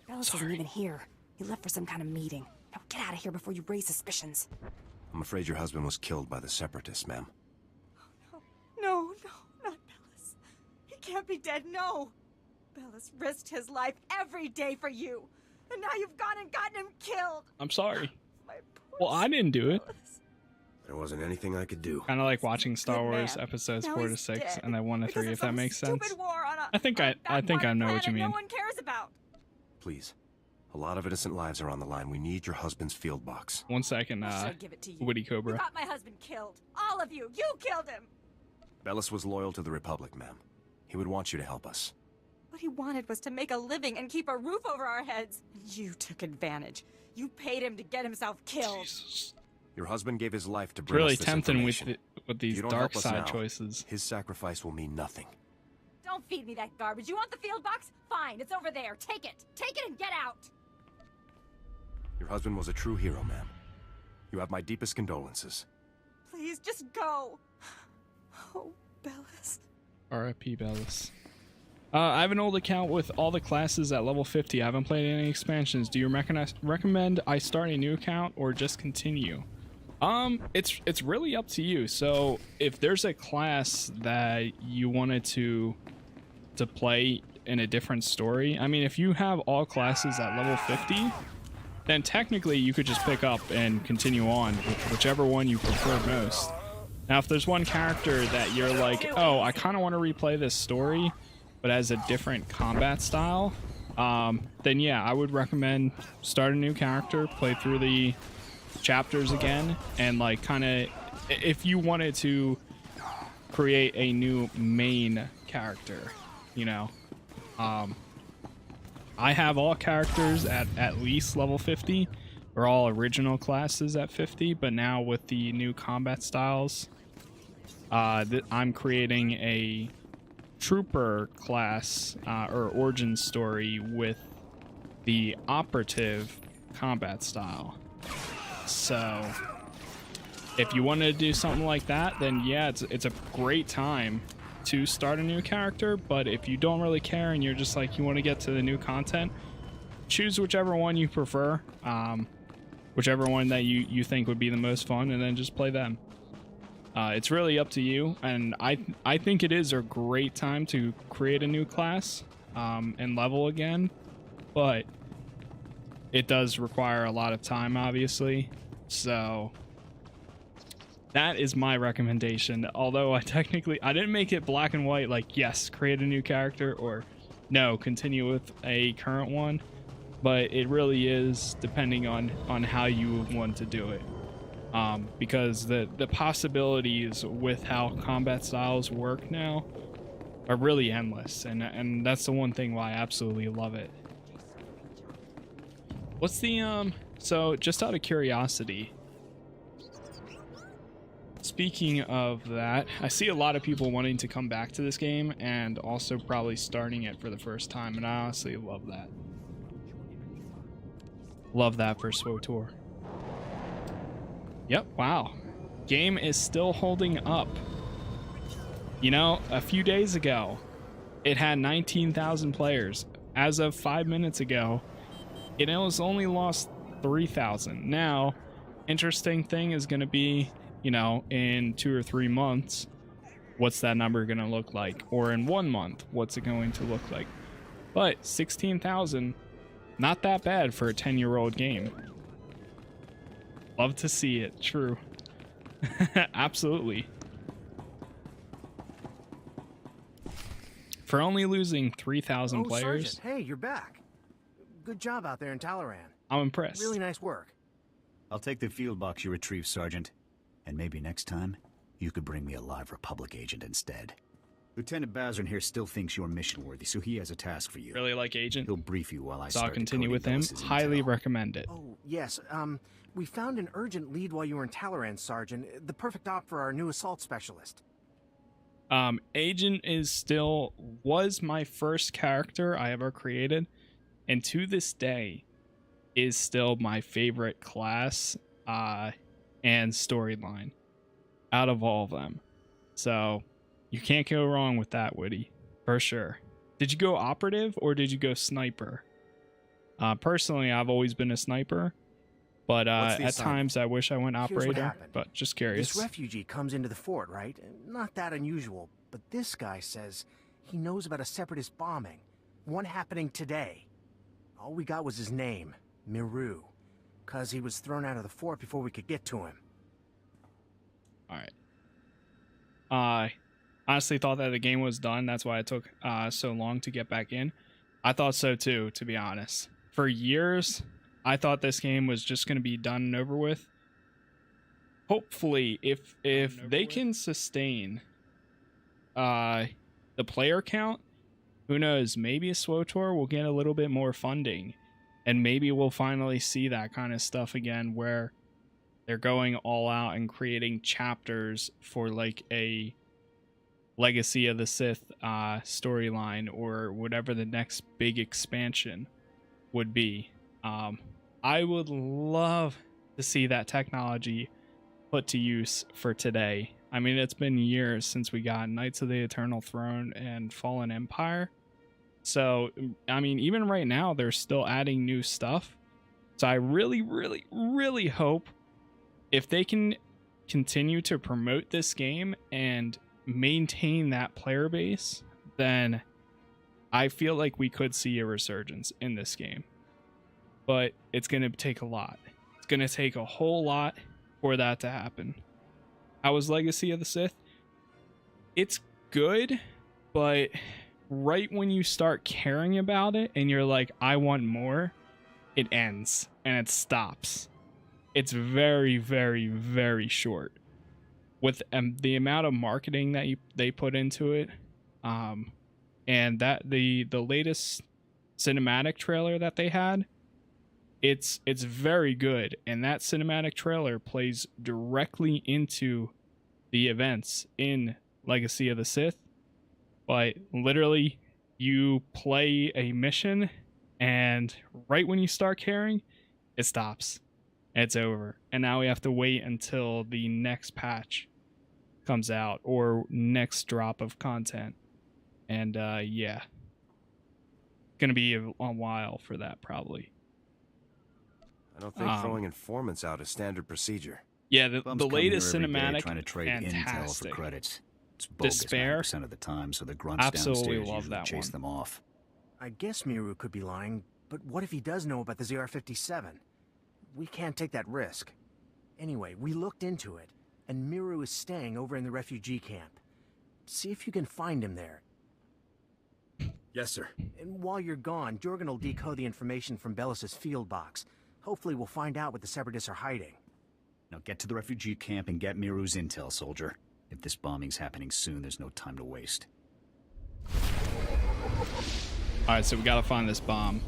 Bellis isn't even here. He left for some kind of meeting. Now get out of here before you raise suspicions. I'm afraid your husband was killed by the Separatists, ma'am. No, not Bellis. He can't be dead, no. Bellis risked his life every day for you. And now you've gone and gotten him killed. I'm sorry. Well, I didn't do it. There wasn't anything I could do. Kind of like watching Star Wars episodes 4 to 6 and then 1 to 3, if that makes sense. I think I know what you mean. No one cares about. Please. A lot of innocent lives are on the line. We need your husband's field box. 1 second, Woody Cobra. You got my husband killed. All of you. You killed him. Bellis was loyal to the Republic, ma'am. He would want you to help us. What he wanted was to make a living and keep a roof over our heads. And you took advantage. You paid him to get himself killed. Jesus. Your husband gave his life to It's bring really us this tempting information. with these If you don't dark help us side now, choices. His sacrifice will mean nothing. Don't feed me that garbage. You want the field box? Fine, it's over there. Take it. Take it and get out. Your husband was a true hero, ma'am. You have my deepest condolences. Please, just go. Oh, Bellis. R.I.P. Bellis. I have an old account with all the classes at level 50. I haven't played any expansions. Do you recommend I start a new account or just continue? It's really up to you. So if there's a class that you wanted to play in a different story. I mean, if you have all classes at level 50, then technically you could just pick up and continue on with whichever one you prefer most. Now, if there's one character that you're like, oh, I kind of want to replay this story, but as a different combat style, then yeah, I would recommend start a new character, play through the chapters again, and like kind of, if you wanted to create a new main character, you know. I have all characters at least level 50, or all original classes at 50, but now with the new combat styles, I'm creating a trooper class or origin story with the operative combat style. So if you wanted to do something like that, then yeah, it's a great time to start a new character. But if you don't really care and you're just like, you want to get to the new content, choose whichever one you prefer, whichever one that you think would be the most fun, and then just play them. It's really up to you, and I think it is a great time to create a new class and level again, but it does require a lot of time, obviously. So that is my recommendation. Although I didn't make it black and white, like yes, create a new character, or no, continue with a current one, but it really is depending on how you want to do it. Because the possibilities with how combat styles work now are really endless, and that's the one thing why I absolutely love it. What's the so just out of curiosity, speaking of that, I see a lot of people wanting to come back to this game and also probably starting it for the first time, and I honestly love that. Love that for SWTOR. Yep, wow. Game is still holding up. You know, a few days ago, it had 19,000 players. As of 5 minutes ago, it has only lost 3,000. Now, interesting thing is going to be, you know, in 2 or 3 months, what's that number going to look like? Or in 1 month, what's it going to look like? But 16,000, not that bad for a 10-year-old game. Love to see it. True. Absolutely. For only losing 3,000 players. Sergeant, hey, you're back. Good job out there in Talaran. I'm impressed. Really nice work. I'll take the field box you retrieved, Sergeant. And maybe next time, you could bring me a live Republic agent instead. Lieutenant Bazrin here still thinks you're mission-worthy, so he has a task for you. Really like Agent? He'll brief you while I so start I'll continue with him. Highly recommend it. Oh, yes. We found an urgent lead while you were in Talaran, Sergeant. The perfect op for our new assault specialist. Agent was my first character I ever created, and to this day is still my favorite class and storyline out of all of them. So you can't go wrong with that, Woody, for sure. Did you go operative or did you go sniper? Personally, I've always been a sniper, but at times I wish I went operator, but just curious. This refugee comes into the fort, right? Not that unusual, but this guy says he knows about a separatist bombing, one happening today. All we got was his name, Meru, because he was thrown out of the fort before we could get to him. Alright. I honestly thought that the game was done. That's why it took so long to get back in. I thought so too, to be honest. For years, I thought this game was just going to be done and over with. Hopefully, if they can sustain the player count, who knows, maybe a SWTOR will get a little bit more funding, and maybe we'll finally see that kind of stuff again where they're going all out and creating chapters for like a Legacy of the Sith storyline or whatever the next big expansion would be. I would love to see that technology put to use for today. I mean, it's been years since we got Knights of the Eternal Throne and Fallen Empire. So, I mean, even right now, they're still adding new stuff. So I really, really, really hope if they can continue to promote this game and maintain that player base, then I feel like we could see a resurgence in this game, but it's going to take a lot. It's going to take a whole lot for that to happen. How was Legacy of the Sith? It's good, but right when you start caring about it and you're like, I want more, it ends and it stops. It's very, very, very short. With the amount of marketing that they put into it, and that the latest cinematic trailer that they had, it's very good, and that cinematic trailer plays directly into the events in Legacy of the Sith. But literally, you play a mission, and right when you start caring, it stops. It's over, and now we have to wait until the next patch comes out or next drop of content. And yeah, gonna be a while for that probably. I don't think throwing informants out is standard procedure. Yeah, the latest cinematic, trying to trade intel for credits. It's bogus Despair 90% of the time, so the grunts absolutely downstairs love usually that chase one. them off. I guess Meru could be lying, but what if he does know about the ZR-57? We can't take that risk. Anyway, we looked into it, and Meru is staying over in the refugee camp. See if you can find him there. Yes, sir. And while you're gone, Jorgen will decode the information from Bellis's field box. Hopefully we'll find out what the Separatists are hiding. Now get to the refugee camp and get Meru's intel, soldier. If this bombing's happening soon, there's no time to waste. Alright, so we gotta find this bomb.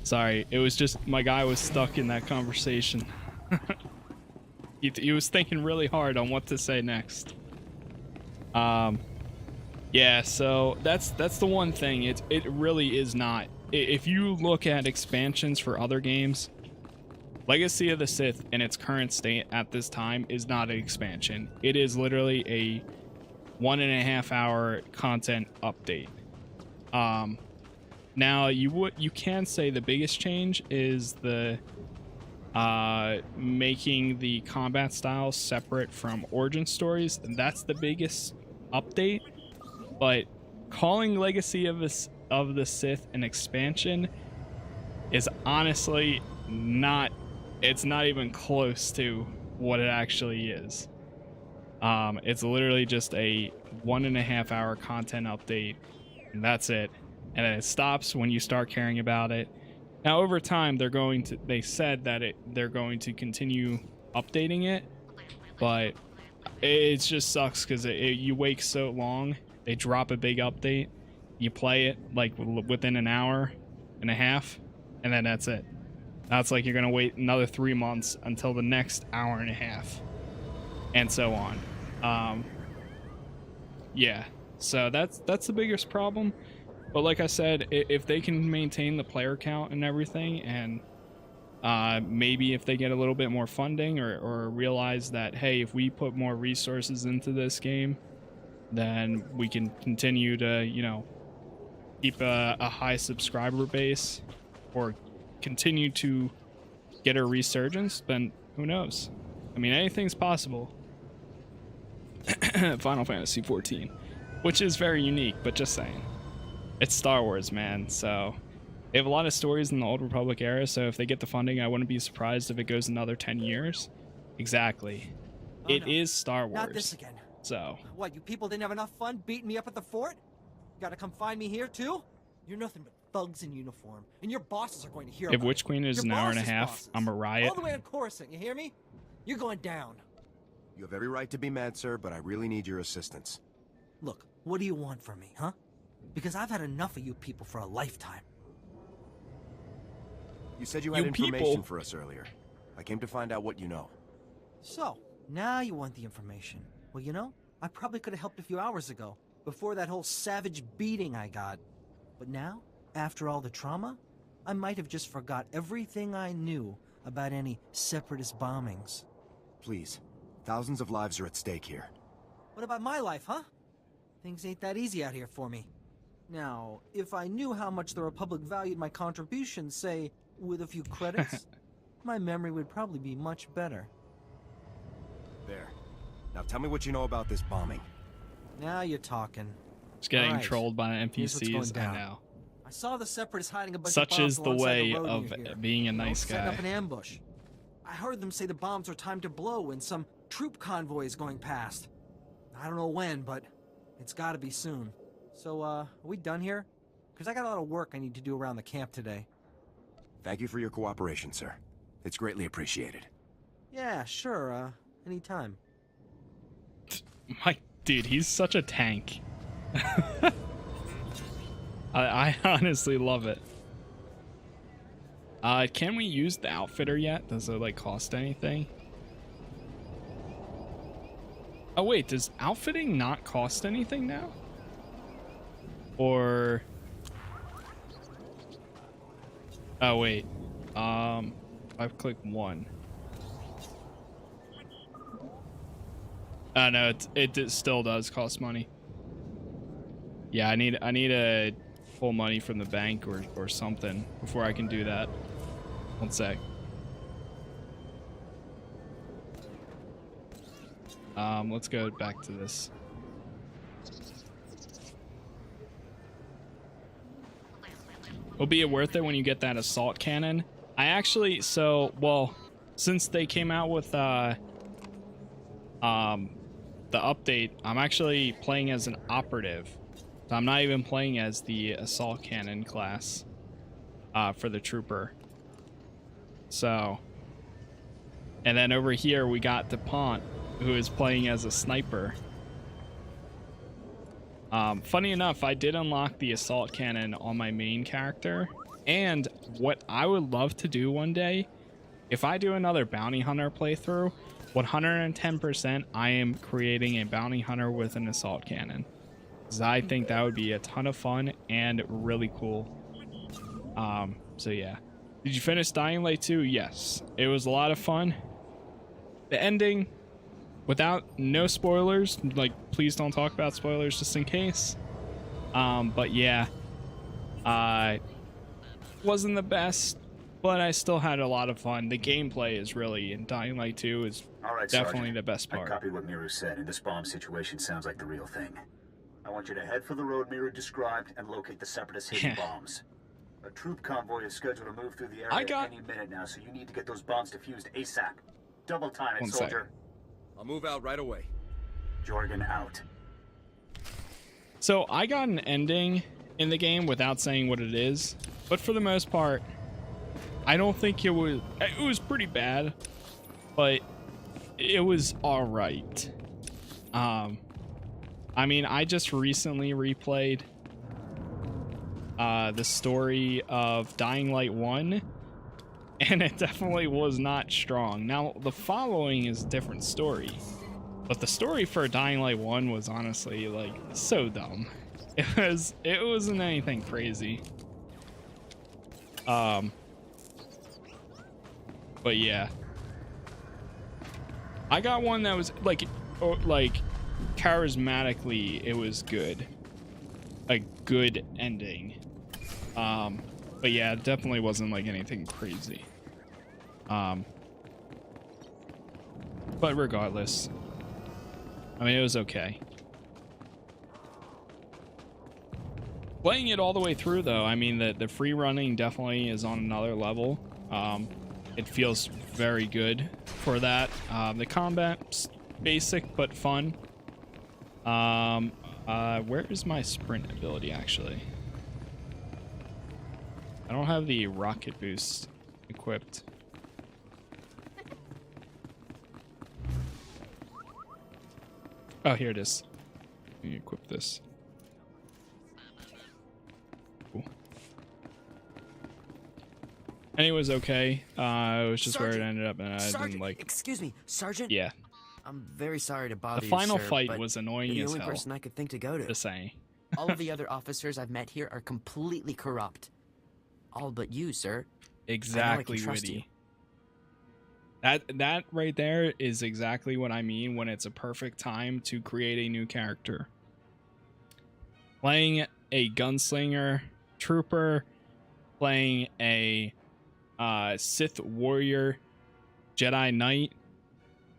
Sorry, it was just my guy was stuck in that conversation. He was thinking really hard on what to say next. Yeah, so that's the one thing. It really is not. If you look at expansions for other games, Legacy of the Sith in its current state at this time is not an expansion. It is literally a 1.5 hour content update. Now you can say the biggest change is the making the combat styles separate from origin stories. That's the biggest update. But calling Legacy of the Sith an expansion is honestly not. It's not even close to what it actually is. It's literally just a 1.5 hour content update, and that's it. And then it stops when you start caring about it. Now, over time, they said that they're going to continue updating it, but it just sucks because you wait so long. They drop a big update, you play it like within an hour and a half, and then that's it. Now it's like you're gonna wait another 3 months until the next hour and a half, and so on. Yeah, so that's the biggest problem. But like I said, if they can maintain the player count and everything, and maybe if they get a little bit more funding or realize that, hey, if we put more resources into this game, then we can continue to, you know, keep a high subscriber base or continue to get a resurgence, then who knows? I mean, anything's possible. Final Fantasy 14, which is very unique, but just saying. It's Star Wars, man, so they have a lot of stories in the Old Republic era, so if they get the funding, I wouldn't be surprised if it goes another 10 years. Exactly. Oh, It is Star Wars. Not this again. So. What, you people didn't have enough fun beating me up at the fort? You gotta come find me here, too? You're nothing but thugs in uniform, and your bosses are going to hear If about Witch Queen is an hour and a half, I'm a riot. All the way to Coruscant, you hear me? You're going down. You have every right to be mad, sir, but I really need your assistance. Look, what do you want from me, huh? Because I've had enough of you people for a lifetime. You said you had information for us earlier. I came to find out what you know. So, now you want the information. Well, you know, I probably could have helped a few hours ago, before that whole savage beating I got. But now, after all the trauma, I might have just forgot everything I knew about any separatist bombings. Please, thousands of lives are at stake here. What about my life, huh? Things ain't that easy out here for me. Now, if I knew how much the Republic valued my contributions, say, with a few credits, my memory would probably be much better. There. Now tell me what you know about this bombing. Now you're talking. Just getting Alright, trolled by here's what's going NPCs. I down. know. I saw the Separatists hiding a bunch Such of bombs is the alongside way road of near here. being a nice Setting guy. up an ambush. I heard them say the bombs are timed to blow when some troop convoy is going past. I don't know when, but it's gotta be soon. So, are we done here? Because I got a lot of work I need to do around the camp today. Thank you for your cooperation, sir. It's greatly appreciated. Yeah, sure, anytime. My dude, he's such a tank. I honestly love it. Can we use the outfitter yet? Does it like cost anything? Oh wait, does outfitting not cost anything now? Or oh wait, I've clicked one. No, it still does cost money. Yeah, I need a full money from the bank or something before I can do that. One sec. Let's go back to this. It'll be worth it when you get that assault cannon. I actually, well, since they came out with the update, I'm actually playing as an operative. So I'm not even playing as the assault cannon class for the trooper. So, and then over here we got DuPont, who is playing as a sniper. Funny enough, I did unlock the assault cannon on my main character, and what I would love to do one day, if I do another bounty hunter playthrough, 110% I am creating a bounty hunter with an assault cannon, because I think that would be a ton of fun and really cool. So yeah. Did you finish Dying Light 2? Yes, it was a lot of fun. The ending, without no spoilers, like please don't talk about spoilers just in case, but yeah, wasn't the best, but I still had a lot of fun. The gameplay is really, in Dying Light 2 is definitely Sergeant. the best part. I copied what Meru said, and this bomb situation sounds like the real thing. I want you to head for the road Meru described and locate the Separatist hidden bombs. A troop convoy is scheduled to move through the area any minute now, so you need to get those bombs defused ASAP. Double time it, soldier. I'll move out right away. Jorgen out. So I got an ending in the game without saying what it is, but for the most part, I don't think it was pretty bad, but it was all right. I mean, I just recently replayed the story of Dying Light 1, and it definitely was not strong. Now, the following is a different story, but the story for Dying Light 1 was honestly, like, so dumb. It wasn't anything crazy. But yeah. I got one that was, like, charismatically, it was good. A good ending. But yeah, it definitely wasn't like anything crazy. But regardless, I mean, it was okay. Playing it all the way through though, I mean, the free running definitely is on another level. It feels very good for that. The combat's basic but fun. Where is my sprint ability actually? I don't have the rocket boost equipped. Oh, here it is. Let me equip this. Cool. And it was okay. It was just Sergeant, where it ended up, and I didn't like. Excuse me, Sergeant. Yeah. I'm very sorry to bother you, The final sir, fight was annoying as hell. The only person I could think to go to. Just saying. All of the other officers I've met here are completely corrupt. All but you, sir. Exactly, Witty. That right there is exactly what I mean when it's a perfect time to create a new character. Playing a gunslinger trooper, playing a Sith warrior Jedi Knight,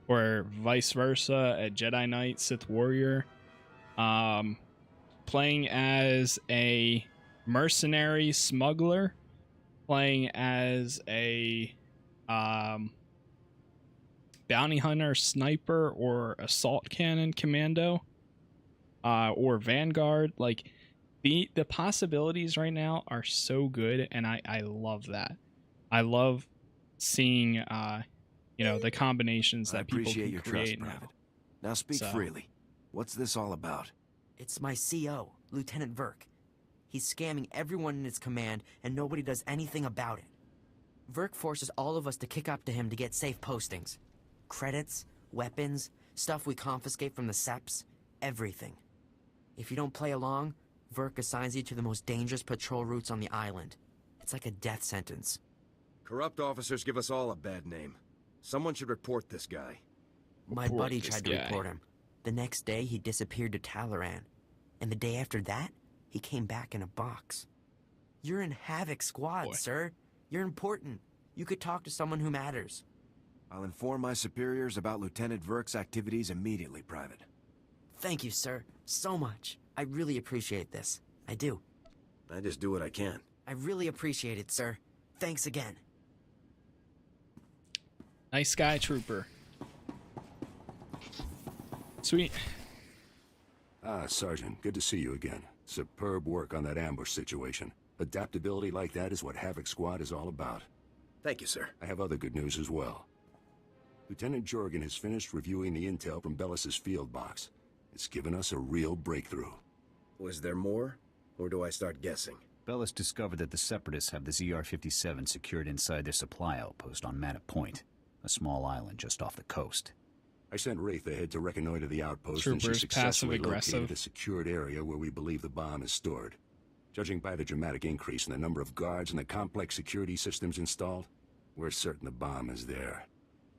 or vice versa, a Jedi Knight Sith warrior, playing as a mercenary smuggler, playing as a bounty hunter, sniper, or assault cannon commando, or vanguard. Like the possibilities right now are so good, and I love that. I love seeing you know, the combinations that people can create now. Now speak freely. What's this all about? It's my CO, Lieutenant Verk. He's scamming everyone in his command, and nobody does anything about it. Verk forces all of us to kick up to him to get safe postings. Credits, weapons, stuff we confiscate from the SEPs, everything. If you don't play along, Verk assigns you to the most dangerous patrol routes on the island. It's like a death sentence. Corrupt officers give us all a bad name. Someone should report this guy. My buddy tried to report him. The next day, he disappeared to Talaran. And the day after that, he came back in a box. You're in Havoc Squad, sir. You're important. You could talk to someone who matters. I'll inform my superiors about Lieutenant Verk's activities immediately, Private. Thank you, sir. So much. I really appreciate this. I do. I just do what I can. I really appreciate it, sir. Thanks again. Nice guy, trooper. Sweet. Ah, Sergeant, good to see you again. Superb work on that ambush situation. Adaptability like that is what Havoc Squad is all about. Thank you, sir. I have other good news as well. Lieutenant Jorgen has finished reviewing the intel from Bellis's field box. It's given us a real breakthrough. Was there more? Or do I start guessing? Bellis discovered that the Separatists have the ZR-57 secured inside their supply outpost on Mana Point, a small island just off the coast. I sent Wraith ahead to reconnoiter the outpost, and she successfully located a secured area where we believe the bomb is stored. Judging by the dramatic increase in the number of guards and the complex security systems installed, we're certain the bomb is there.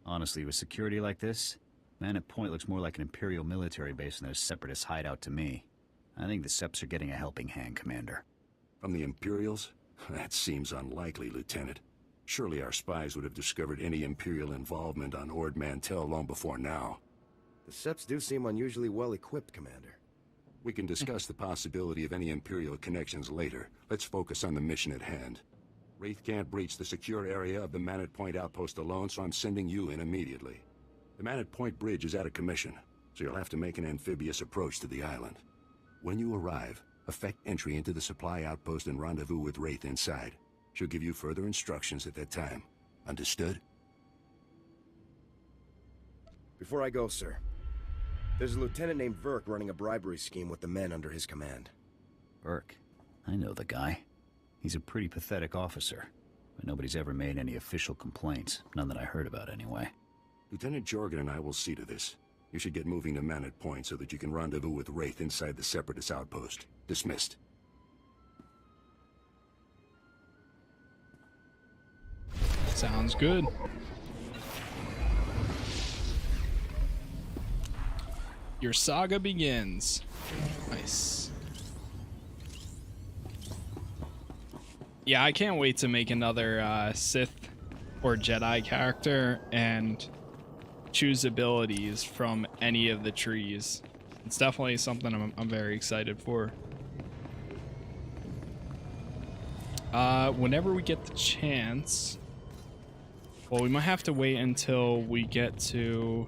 Honestly, with security like this, Mana Point looks more like an Imperial military base than a Separatist hideout to me. I think the Seps are getting a helping hand, Commander. From the Imperials? That seems unlikely, Lieutenant. Surely our spies would have discovered any Imperial involvement on Ord Mantell long before now. The Seps do seem unusually well-equipped, Commander. We can discuss the possibility of any Imperial connections later. Let's focus on the mission at hand. Wraith can't breach the secure area of the Manat Point outpost alone, so I'm sending you in immediately. The Manat Point bridge is out of commission, so you'll have to make an amphibious approach to the island. When you arrive, effect entry into the supply outpost and rendezvous with Wraith inside. She'll give you further instructions at that time. Understood? Before I go, sir, there's a lieutenant named Verk running a bribery scheme with the men under his command. Verk? I know the guy. He's a pretty pathetic officer, but nobody's ever made any official complaints. None that I heard about, anyway. Lieutenant Jorgen and I will see to this. You should get moving to Manat Point so that you can rendezvous with Wraith inside the Separatist outpost. Dismissed. Sounds good. Your saga begins. Nice. Yeah, I can't wait to make another Sith or Jedi character and choose abilities from any of the trees. It's definitely something I'm very excited for. Whenever we get the chance. Well, we might have to wait until we get to...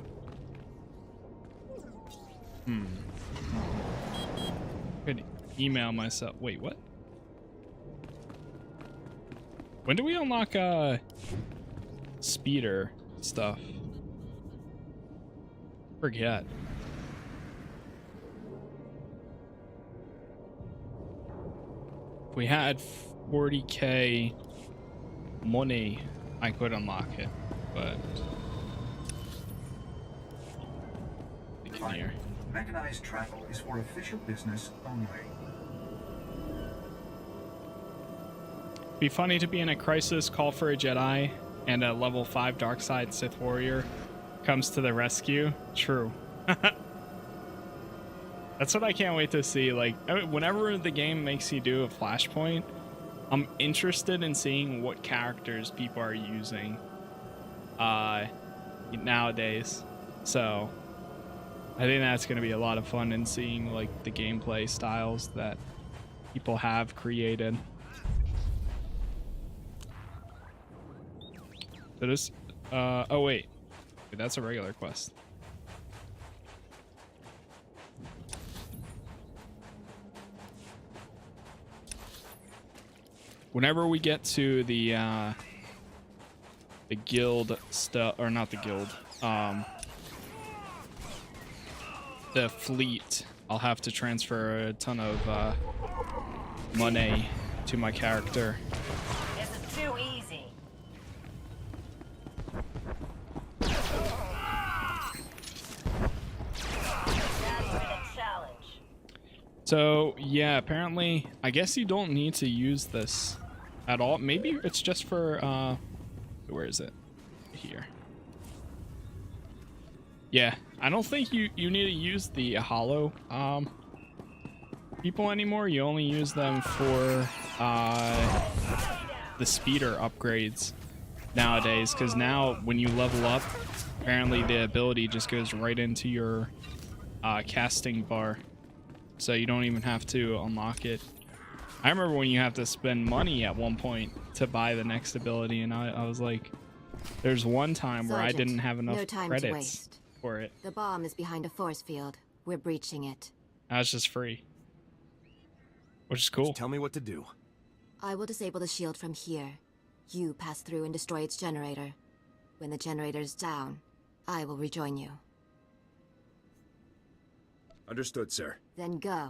Could email myself. Wait, what? When do we unlock speeder stuff? Forget. If we had 40k money, I could unlock it, but Here. Mechanized travel is for official business only. Be funny to be in a crisis, call for a Jedi, and a level 5 darkside Sith warrior comes to the rescue. True. That's what I can't wait to see. Like, whenever the game makes you do a flashpoint, I'm interested in seeing what characters people are using nowadays. So I think that's going to be a lot of fun in seeing like the gameplay styles that people have created. So this, oh wait, that's a regular quest. Whenever we get to the guild stuff, or not the guild, the fleet, I'll have to transfer a ton of money to my character. This is too easy. So yeah, apparently, I guess you don't need to use this at all. Maybe it's just for where is it? Here. Yeah, I don't think you need to use the hollow people anymore. You only use them for the speeder upgrades nowadays, because now when you level up, apparently the ability just goes right into your casting bar, so you don't even have to unlock it. I remember when you have to spend money at one point to buy the next ability, and I was like, there's one time where I didn't have enough credits for it. The bomb is behind a force field. We're breaching it. Now it's just free, which is cool. Just tell me what to do. I will disable the shield from here. You pass through and destroy its generator. When the generator's down, I will rejoin you. Understood, sir. Then go.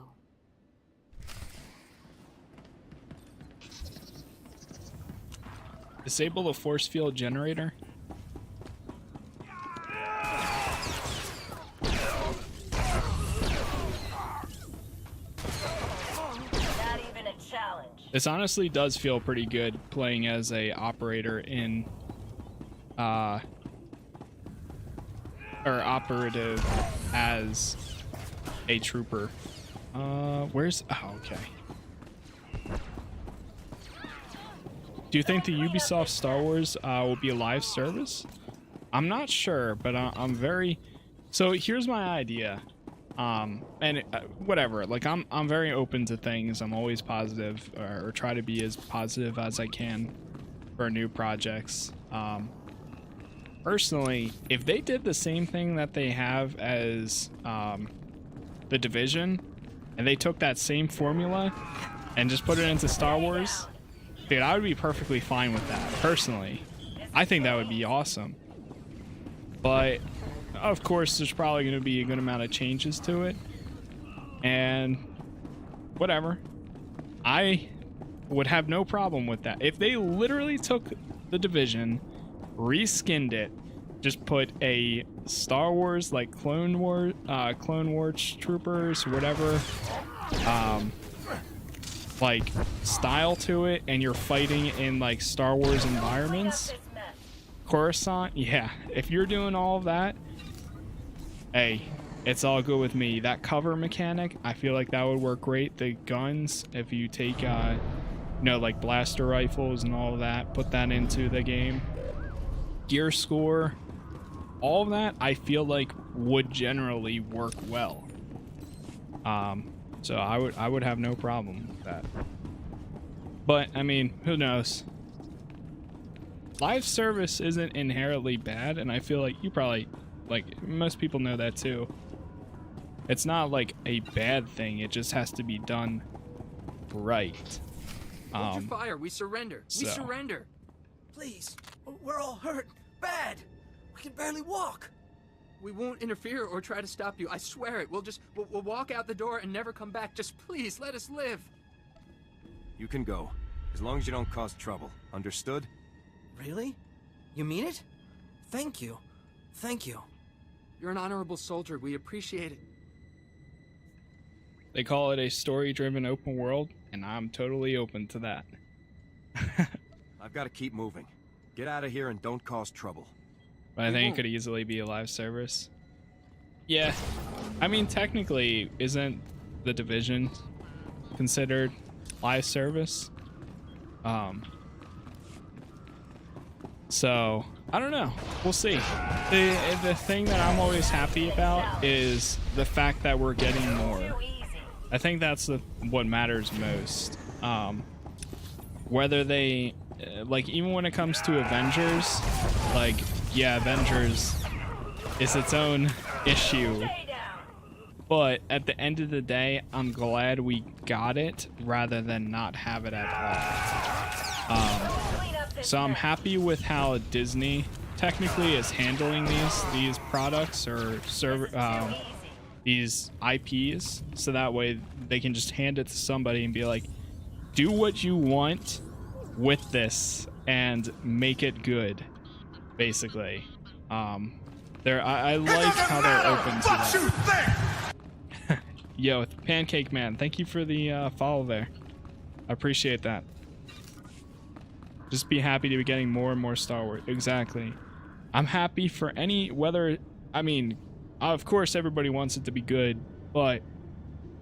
Disable the force field generator. Not even a challenge. This honestly does feel pretty good playing as a operator in or operative as a trooper. Where's okay. Do you think the Ubisoft Star Wars will be a live service? I'm not sure, but I'm very... So here's my idea. Whatever, like I'm very open to things. I'm always positive, or try to be as positive as I can for new projects. Personally, if they did the same thing that they have as The Division, and they took that same formula and just put it into Star Wars, dude, I would be perfectly fine with that. Personally, I think that would be awesome. But of course, there's probably going to be a good amount of changes to it, and whatever. I would have no problem with that. If they literally took The Division, reskinned it, just put a Star Wars, like Clone Wars troopers, whatever, like style to it, and you're fighting in like Star Wars environments, Coruscant, yeah, if you're doing all of that, hey, it's all good with me. That cover mechanic, I feel like that would work great. The guns, if you take you know, like blaster rifles and all of that, put that into the game, gear score, all of that, I feel like would generally work well. So I would have no problem with that. But I mean, who knows? Live service isn't inherently bad, and I feel like you probably, like, most people know that too. It's not like a bad thing, it just has to be done right. Hold your fire, we surrender. We surrender. Please, we're all hurt. Bad. We can barely walk. We won't interfere or try to stop you. I swear it. We'll walk out the door and never come back. Just please let us live. You can go, as long as you don't cause trouble. Understood? Really? You mean it? Thank you. Thank you. You're an honorable soldier. We appreciate it. They call it a story-driven open world, and I'm totally open to that. I've got to keep moving. Get out of here and don't cause trouble. But I think it could easily be a live service. Yeah, I mean, technically, isn't The Division considered live service? So I don't know. We'll see. The thing that I'm always happy about is the fact that we're getting more. I think that's what matters most. Whether they, like, even when it comes to Avengers, like, yeah, Avengers is its own issue. But at the end of the day, I'm glad we got it rather than not have it at all. So I'm happy with how Disney technically is handling these products or these IPs, so that way they can just hand it to somebody and be like, do what you want with this and make it good, basically. I like how they're open to that. Yo, Pancake Man, thank you for the follow there. I appreciate that. Just be happy to be getting more and more Star Wars. Exactly. I'm happy for I mean, of course everybody wants it to be good, but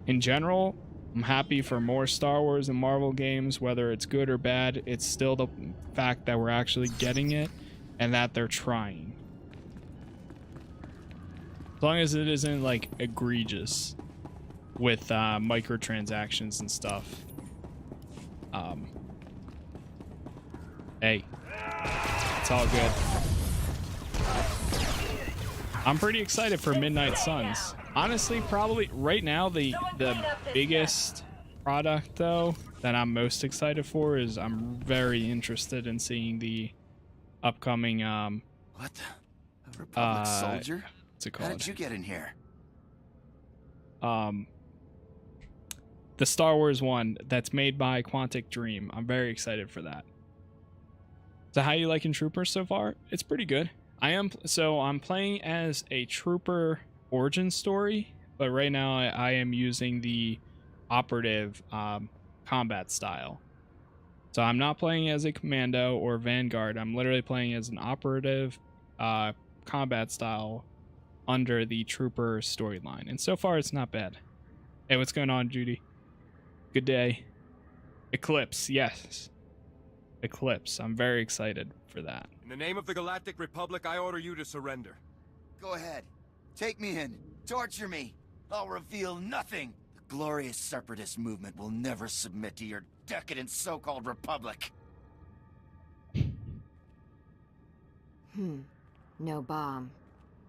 in general, I'm happy for more Star Wars and Marvel games, whether it's good or bad. It's still the fact that we're actually getting it and that they're trying. As long as it isn't like egregious with microtransactions and stuff. Hey, it's all good. I'm pretty excited for Midnight Suns. Honestly, probably right now the biggest product though that I'm most excited for is I'm very interested in seeing the upcoming what the? A Republic soldier? What's it called? How did you get in here? The Star Wars one that's made by Quantic Dream. I'm very excited for that. So how you liking Troopers so far? It's pretty good. I'm playing as a Trooper origin story, but right now I am using the operative combat style. So I'm not playing as a Commando or Vanguard. I'm literally playing as an operative combat style under the Trooper storyline, and so far it's not bad. Hey, what's going on, Judy? Good day. Eclipse, yes. Eclipse. I'm very excited for that. In the name of the Galactic Republic, I order you to surrender. Go ahead. Take me in. Torture me. I'll reveal nothing. The glorious separatist movement will never submit to your decadent so-called republic. No bomb.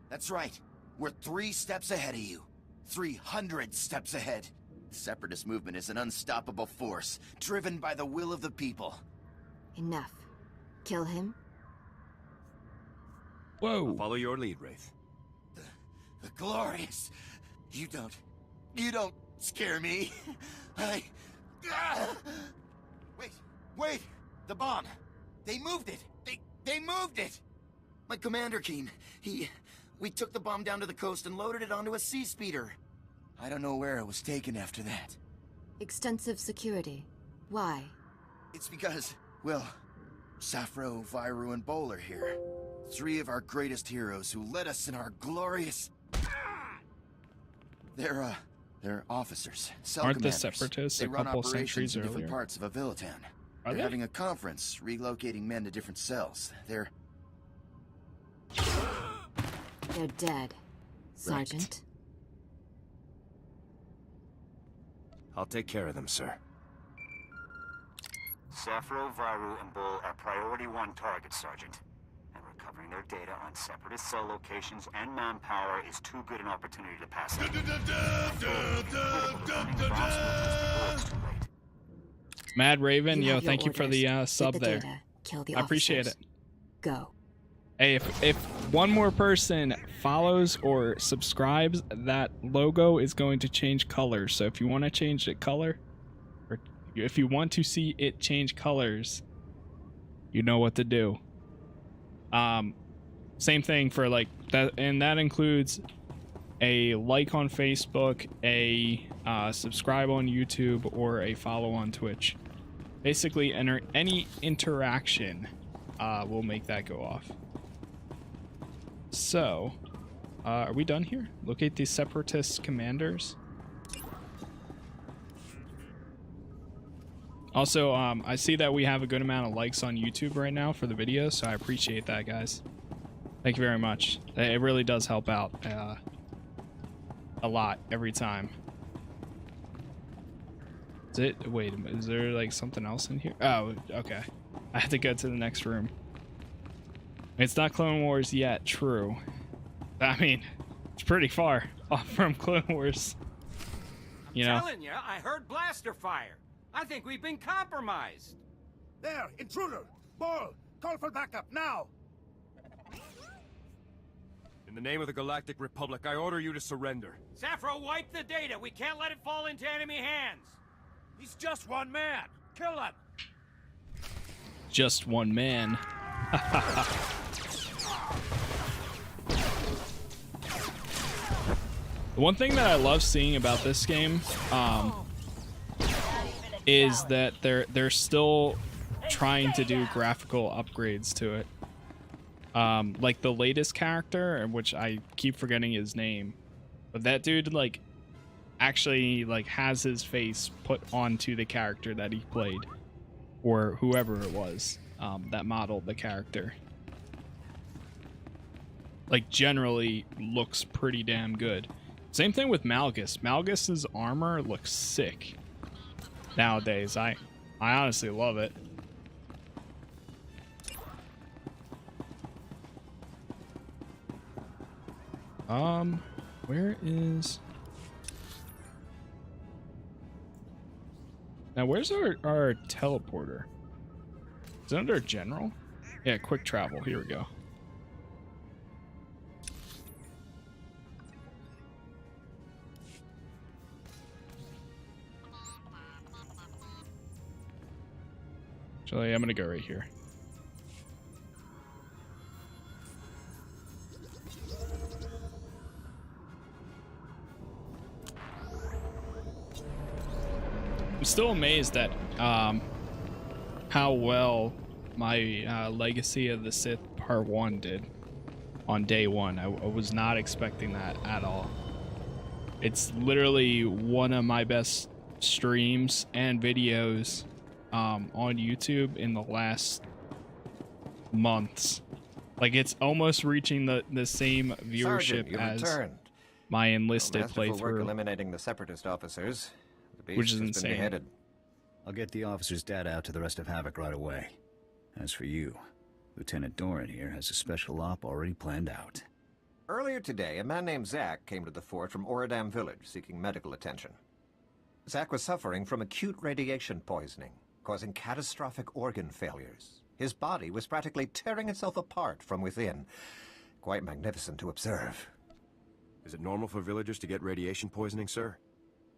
That's right. We're 3 steps ahead of you. 300 steps ahead. The separatist movement is an unstoppable force, driven by the will of the people. Enough. Kill him? Whoa. I'll follow your lead, Wraith. The glorious. You don't scare me. Wait! The bomb! They moved it! They moved it! My commander came. We took the bomb down to the coast and loaded it onto a sea speeder. I don't know where it was taken after that. Extensive security. Why? It's because, well, Safro, Viru, and Bol are here. 3 of our greatest heroes who led us in our glorious... They're officers, cell Aren't the commanders. Separatists they a run couple operations centuries in different earlier? parts of Avilitan. Are They're they? having a conference, relocating men to different cells. They're dead, Sergeant. I'll take care of them, sir. Safro, Viru, and Bol are priority 1 targets, Sergeant. And recovering their data on separatist cell locations and manpower is too good an opportunity to pass up. Mad Raven, You yo, have your thank you for the orders. sub Get the there. data, kill the I appreciate officers. it. Go. Hey, if one more person follows or subscribes, that logo is going to change colors. So if you want to change the color, or if you want to see it change colors, you know what to do. Same thing for like that, and that includes a like on Facebook, a subscribe on YouTube, or a follow on Twitch. Basically, any interaction will make that go off. So, are we done here? Locate the separatist commanders. Also, I see that we have a good amount of likes on YouTube right now for the video, so I appreciate that, guys. Thank you very much. It really does help out a lot every time. Is it? Wait, is there like something else in here? Oh, okay. I have to go to the next room. It's not Clone Wars yet, true. I mean, it's pretty far off from Clone Wars. You know? Telling you, I heard blaster fire. I think we've been compromised. There, intruder! Ball! Call for backup, now! In the name of the Galactic Republic, I order you to surrender. Sappho, wipe the data. We can't let it fall into enemy hands. He's just one man. Kill him. Just one man. The one thing that I love seeing about this game is that they're still trying to do graphical upgrades to it. Like the latest character, which I keep forgetting his name, but that dude like actually like has his face put onto the character that he played, or whoever it was that modeled the character. Like generally looks pretty damn good. Same thing with Malgus. Malgus's armor looks sick nowadays. I honestly love it. Where is... Now, where's our teleporter? Is it under general? Yeah, quick travel. Here we go. Actually, I'm gonna go right here. I'm still amazed at how well my Legacy of the Sith Part 1 did on day one. I was not expecting that at all. It's literally one of my best streams and videos on YouTube in the last months. Like, it's almost reaching the same viewership Sergeant, as returned. my enlisted Masterful work playthrough. eliminating the Separatist officers. The beast Which is has insane. been beheaded. I'll get the officer's data out to the rest of Havoc right away. As for you, Lieutenant Doran here has a special op already planned out. Earlier today, a man named Zack came to the fort from Oradam village seeking medical attention. Zack was suffering from acute radiation poisoning, causing catastrophic organ failures. His body was practically tearing itself apart from within. Quite magnificent to observe. Is it normal for villagers to get radiation poisoning, sir?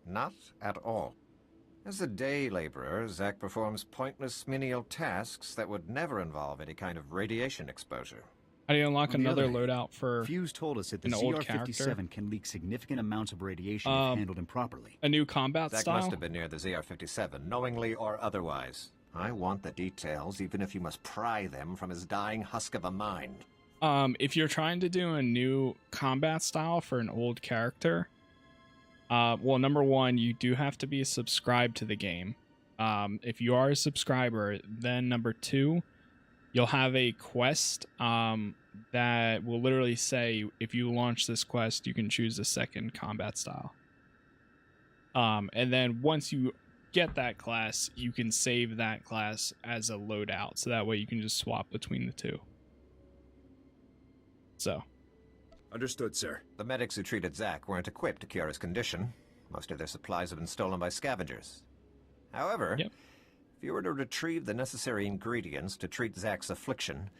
Not at all. As a day laborer, Zack performs pointless menial tasks that would never involve any kind of radiation exposure. How do you unlock On the another other hand, loadout for Fuse told us that the an old ZR-57 character? can leak significant amounts of radiation if handled improperly. A new combat Zack style? must have been near the ZR-57, knowingly or otherwise. I want the details, even if you must pry them from his dying husk of a mind. If you're trying to do a new combat style for an old character, well, number one, you do have to be subscribed to the game. If you are a subscriber, then number two, you'll have a quest that will literally say, if you launch this quest, you can choose a second combat style. And then once you get that class, you can save that class as a loadout, so that way you can just swap between the two. So. Understood, sir. The medics who treated Zack weren't equipped to cure his condition. Most of their supplies have been stolen by scavengers. However, if you were to retrieve the necessary ingredients to treat Zack's affliction,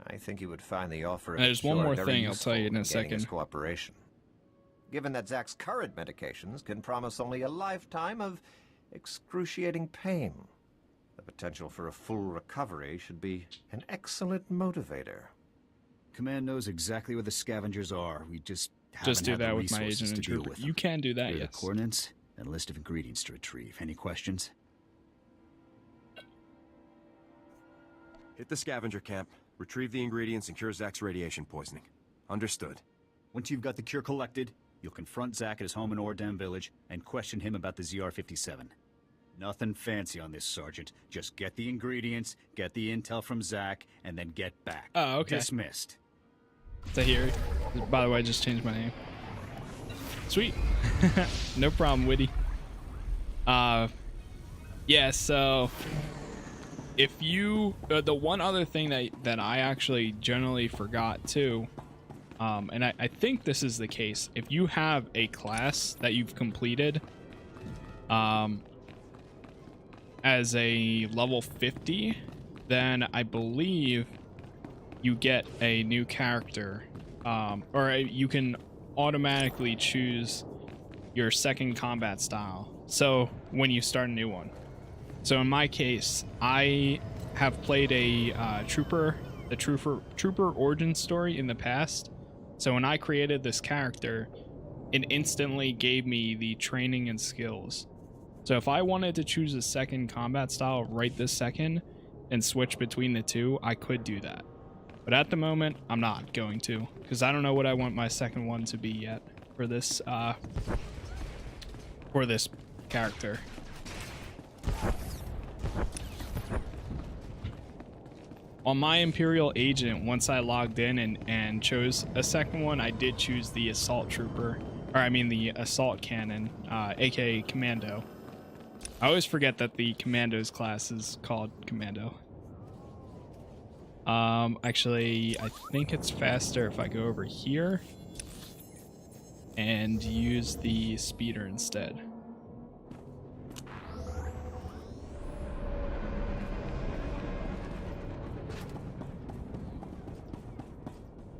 I think you would find the offer of There's cure one more very thing I'll tell you in a useful gaining his second. cooperation. Given that Zack's current medications can promise only a lifetime of excruciating pain, the potential for a full recovery should be an excellent motivator. Command knows exactly where the scavengers are. We just Just do haven't had that the with my resources agent and to deal trooper. with You them. can do that, Here are yes. the coordinates and a list of ingredients to retrieve. Any questions? Hit the scavenger camp, retrieve the ingredients, and cure Zack's radiation poisoning. Understood. Once you've got the cure collected, you'll confront Zack at his home in Ordam village and question him about the ZR-57. Nothing fancy on this, Sergeant. Just get the ingredients, get the intel from Zach, and then get back. Oh, okay. Dismissed. Tahiri. By the way, I just changed my name. Sweet. No problem, Witty. Yeah, so if you the one other thing that I actually generally forgot too, and I think this is the case, if you have a class that you've completed as a level 50, then I believe you get a new character, or you can automatically choose your second combat style, so when you start a new one. So in my case, I have played a trooper origin story in the past, so when I created this character, it instantly gave me the training and skills. So if I wanted to choose a second combat style right this second and switch between the two, I could do that. But at the moment, I'm not going to, because I don't know what I want my second one to be yet for this character. On my Imperial Agent, once I logged in and chose a second one, I did choose the Assault Trooper, or I mean the Assault Cannon, aka Commando. I always forget that the Commando's class is called Commando. Actually, I think it's faster if I go over here and use the speeder instead.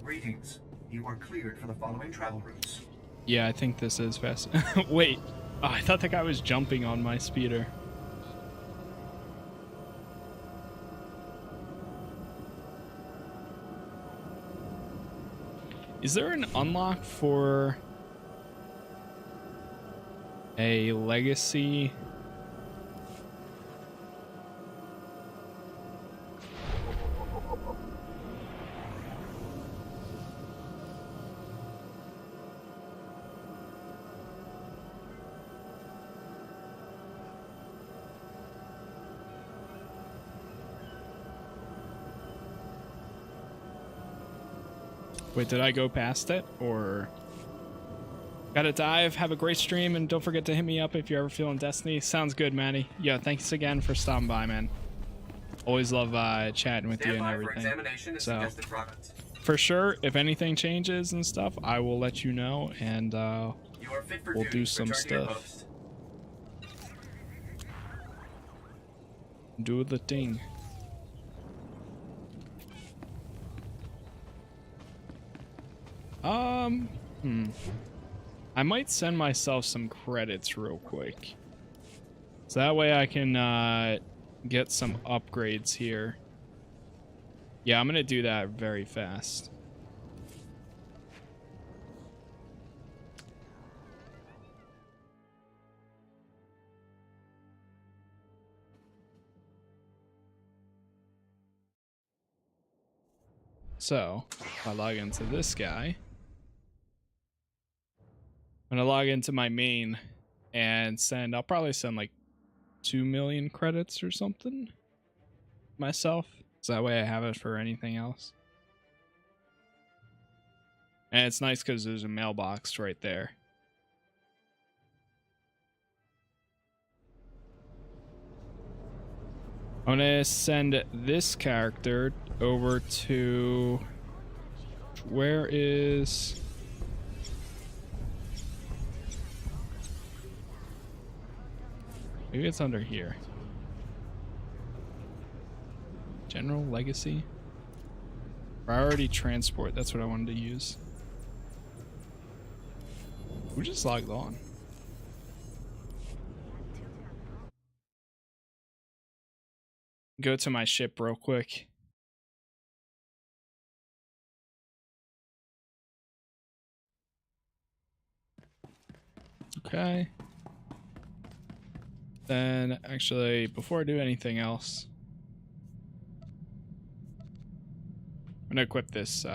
Greetings. You are cleared for the following travel routes. Yeah, I think this is fast. Wait. Oh, I thought the guy was jumping on my speeder. Is there an unlock for a legacy? Wait, did I go past it, or? Gotta dive, have a great stream, and don't forget to hit me up if you're ever feeling Destiny. Sounds good, Manny. Yeah, thanks again for stopping by, man. Always love chatting with you and everything. So, for sure, if anything changes and stuff, I will let you know, and we'll do some stuff. Do the thing. I might send myself some credits real quick, so that way I can get some upgrades here. Yeah, I'm gonna do that very fast. So, if I log into this guy, I'm gonna log into my main and send, I'll probably send like 2 million credits or something myself, so that way I have it for anything else. And it's nice because there's a mailbox right there. I'm gonna send this character over to, where is, maybe it's under here. General Legacy. Priority Transport, that's what I wanted to use. Who just logged on? Go to my ship real quick. Okay. Then, actually, before I do anything else, I'm gonna equip this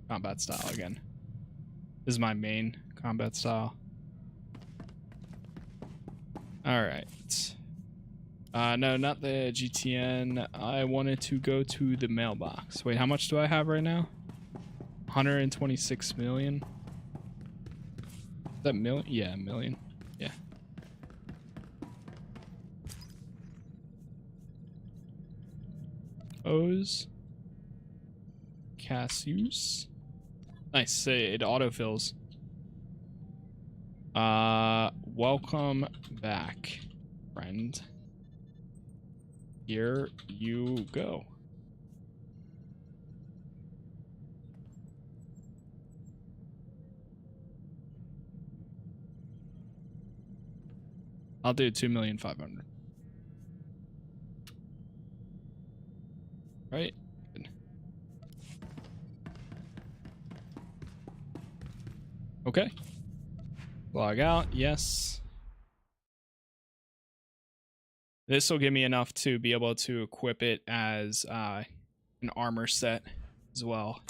combat style again. This is my main combat style. Alright. No, not the GTN. I wanted to go to the mailbox. Wait, how much do I have right now? 126 million. Is that million? Yeah, a million. Yeah. O's. Cassius. Nice. It autofills. Welcome back, friend. Here you go. I'll do 2,500,000. Right? Good. Okay. Log out. Yes. This will give me enough to be able to equip it as an armor set as well.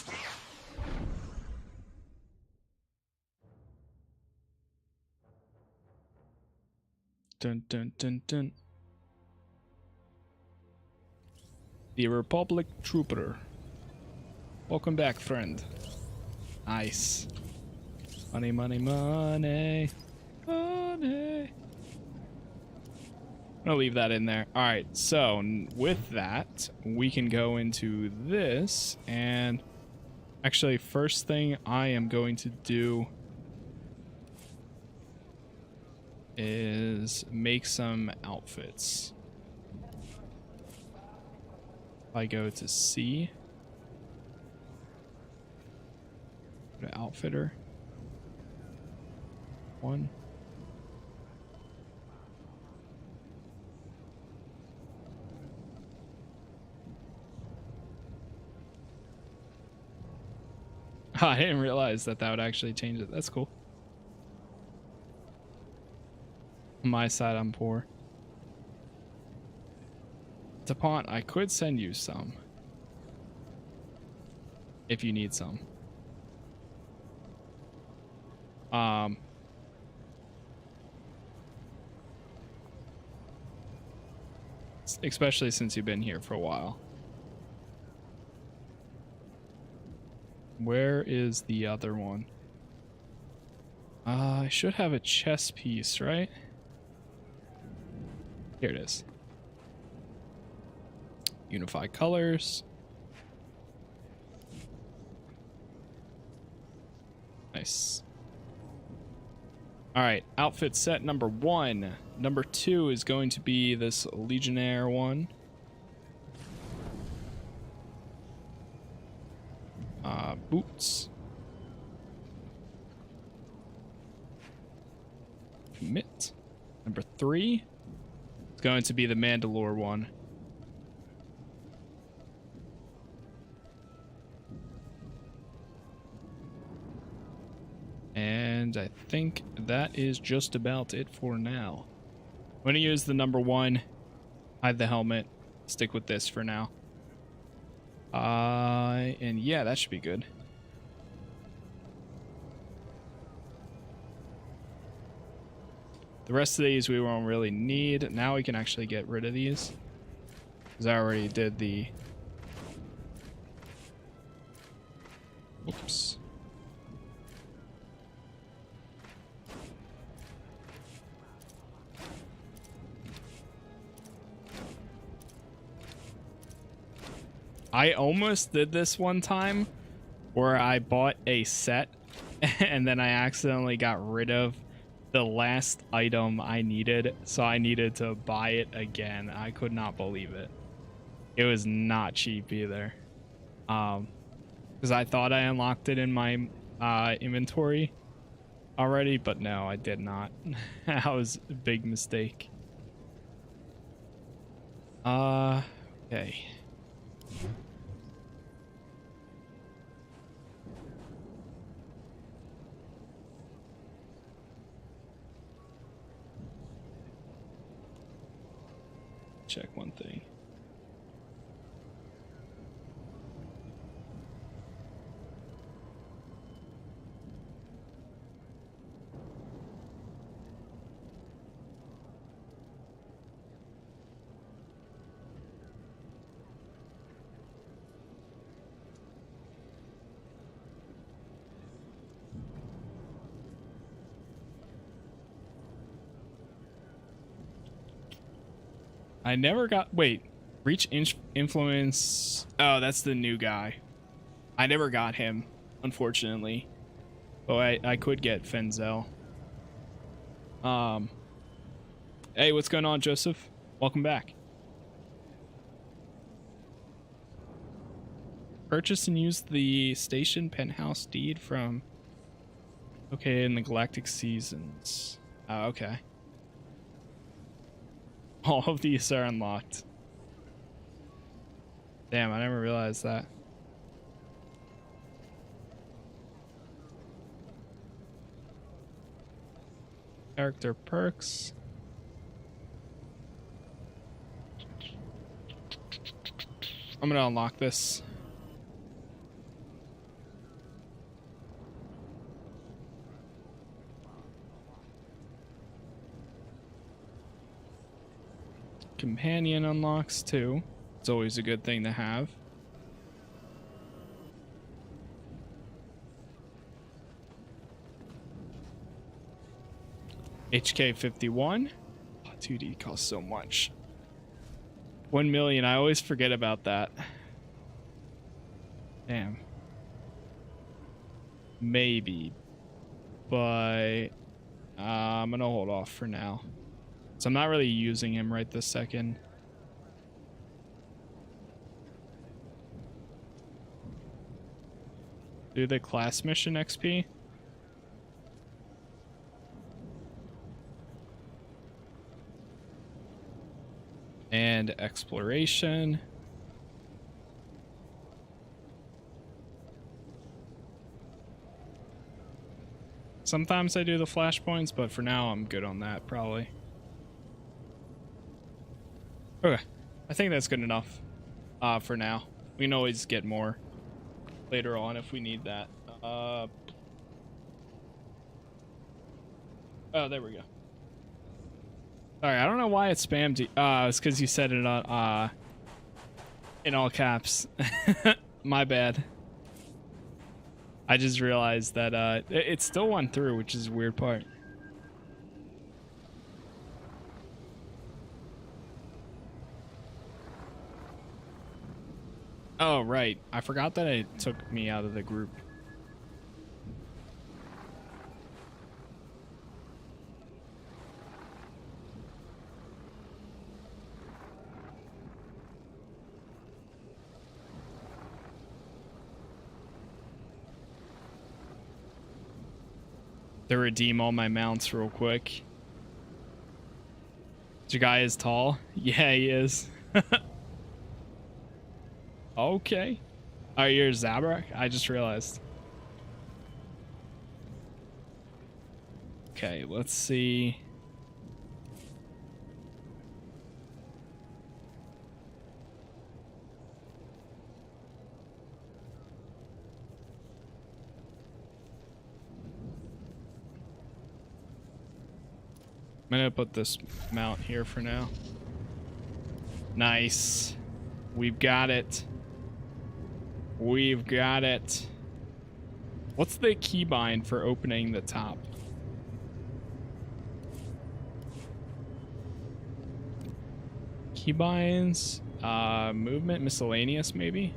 Dun dun dun dun. The Republic Trooper. Welcome back, friend. Nice. Money, money, money. Money. I'm gonna leave that in there. All right, so with that, we can go into this, and actually, first thing I am going to do is make some outfits. If I go to C, go to outfitter, 1. I didn't realize that would actually change it. That's cool. On my side, I'm poor. DuPont, I could send you some. If you need some. Especially since you've been here for a while. Where is the other one? I should have a chess piece, right? Here it is. Unify colors. Nice. All right, outfit set number 1. Number 2 is going to be this Legionnaire one. Boots. Commit. Number 3 is going to be the Mandalore one. And I think that is just about it for now. I'm going to use the number 1, hide the helmet, stick with this for now. And yeah, that should be good. The rest of these we won't really need. Now we can actually get rid of these, because I already did the... Oops. I almost did this one time where I bought a set and then I accidentally got rid of the last item I needed, so I needed to buy it again. I could not believe it. It was not cheap either. Because I thought I unlocked it in my inventory already, but no, I did not. That was a big mistake. Okay. Check one thing. I never got... Wait. Reach influence... Oh, that's the new guy. I never got him, unfortunately. Oh, I could get Fenzel. Hey, what's going on, Joseph? Welcome back. Purchase and use the station penthouse deed from... Okay, in the Galactic Seasons. Oh, okay. All of these are unlocked. Damn, I never realized that. Character perks. I'm gonna unlock this. Companion unlocks too. It's always a good thing to have. HK 51. Oh, 2D costs so much. 1 million. I always forget about that. Damn. Maybe. But I'm gonna hold off for now. So I'm not really using him right this second. Do the class mission XP. And exploration. Sometimes I do the flashpoints, but for now I'm good on that probably. Okay, I think that's good enough for now. We can always get more later on if we need that. Oh, there we go. Sorry, I don't know why it spammed you. It's because you said it on in all caps. My bad. I just realized that it still went through, which is the weird part. Oh, right. I forgot that it took me out of the group. To redeem all my mounts real quick. Your guy is tall? Yeah, he is. Okay. Oh, you're Zabrak? I just realized. Okay, let's see. I'm gonna put this mount here for now. Nice. We've got it. We've got it. What's the keybind for opening the top? Keybinds, movement, miscellaneous, maybe?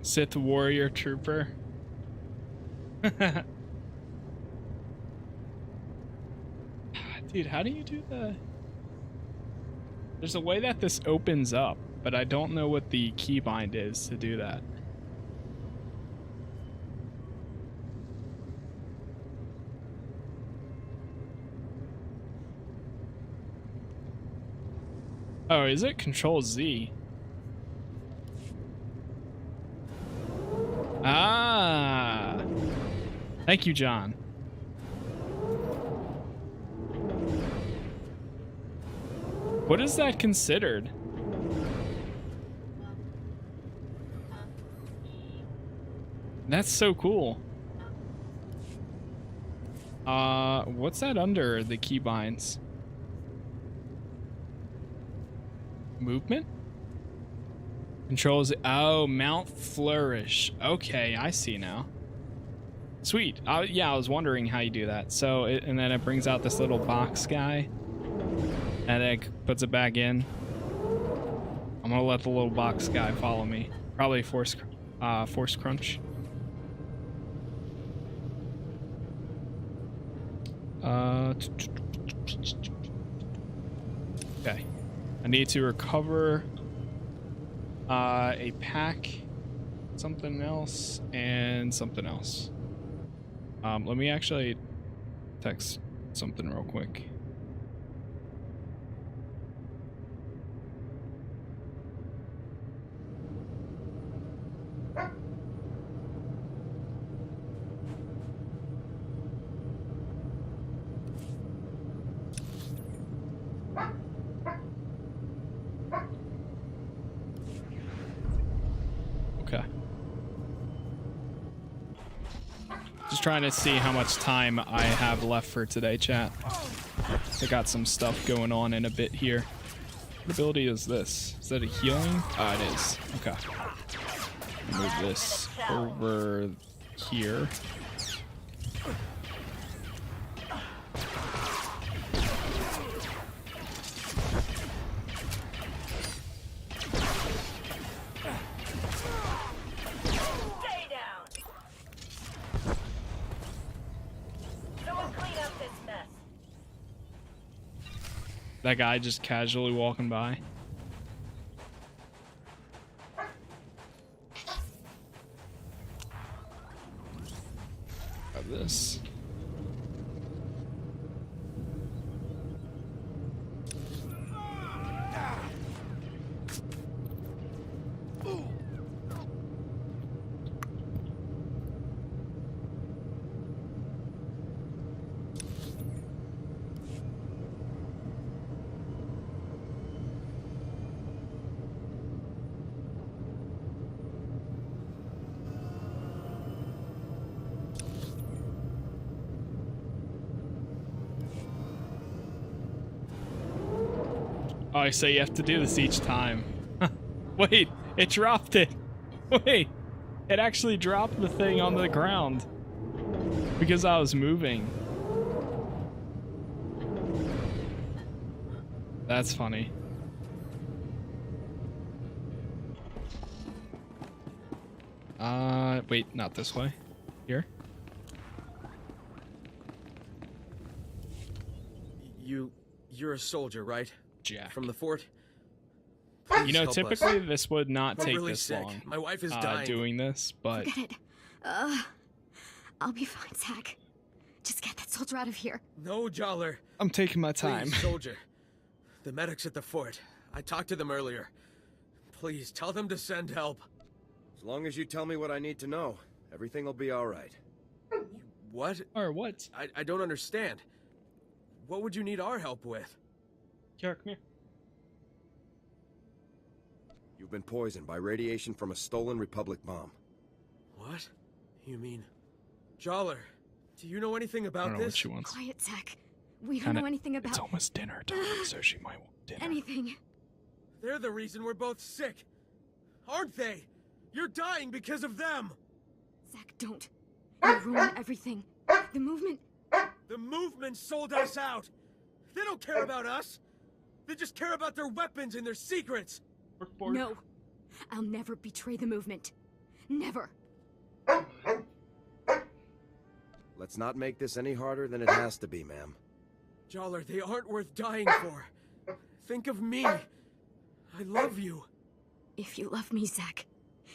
Sith warrior trooper. Dude, how do you do that? There's a way that this opens up, but I don't know what the keybind is to do that. Oh, is it Control Z? Ah. Thank you, John. What is that considered? That's so cool. What's that under the keybinds? Movement? Controls. Oh, mount flourish. Okay, I see now. Sweet. Yeah, I was wondering how you do that. So, and then it brings out this little box guy, and it puts it back in. I'm gonna let the little box guy follow me. Probably force crunch. Okay. I need to recover a pack, something else, and something else. Let me actually text something real quick. Okay. Just trying to see how much time I have left for today, chat. I got some stuff going on in a bit here. What ability is this? Is that a healing? Ah, it is. Okay. Move this over here. That guy just casually walking by. Grab this. Oh, I say you have to do this each time. Wait, it dropped it. Wait, it actually dropped the thing on the ground because I was moving. That's funny. Wait, not this way. Here. You're a soldier, right? Jack. From the fort? You know, typically this would not take really this sick. long. My wife is dying. Doing this, but Forget it. I'll be fine, Zach. Just get that soldier out of here. No, Joller. I'm taking my time. Please, soldier. The medics at the fort. I talked to them earlier. Please, tell them to send help. As long as you tell me what I need to know, everything will be all right. What? Or what? I don't understand. What would you need our help with? Kiara, come here. You've been poisoned by radiation from a stolen Republic bomb. What? You mean... Joller, do you know anything about I don't know this? what she wants. Quiet, Zach. We don't know anything about... It's almost dinner time, so she might want dinner. anything. They're the reason we're both sick. Aren't they? You're dying because of them! Zach, don't. You'll ruin everything. The movement... The movement sold us out! They don't care about us! They just care about their weapons and their secrets! No. I'll never betray the movement. Never. Let's not make this any harder than it has to be, ma'am. Joller, they aren't worth dying for. Think of me. I love you. If you love me, Zach,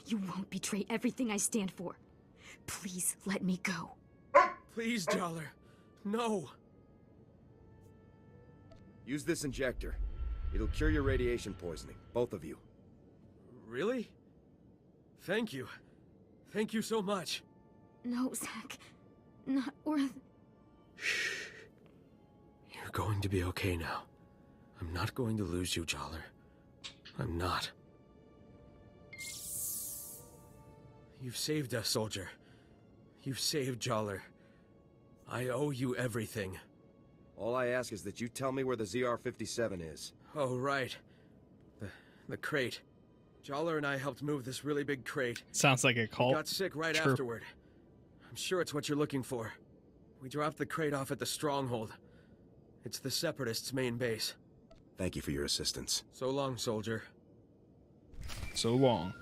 you won't betray everything I stand for. Please let me go. Please, Joller. No. Use this injector. It'll cure your radiation poisoning, both of you. Really? Thank you. Thank you so much. No, Zach. Not worth... You're going to be okay now. I'm not going to lose you, Joller. I'm not. You've saved us, soldier. You've saved Joller. I owe you everything. All I ask is that you tell me where the ZR-57 is. Oh, right. The crate. Joller and I helped move this really big crate. Sounds like a cult. He got sick right afterward. I'm sure it's what you're looking for. We dropped the crate off at the Stronghold. It's the Separatists' main base. Thank you for your assistance. So long, soldier. So long.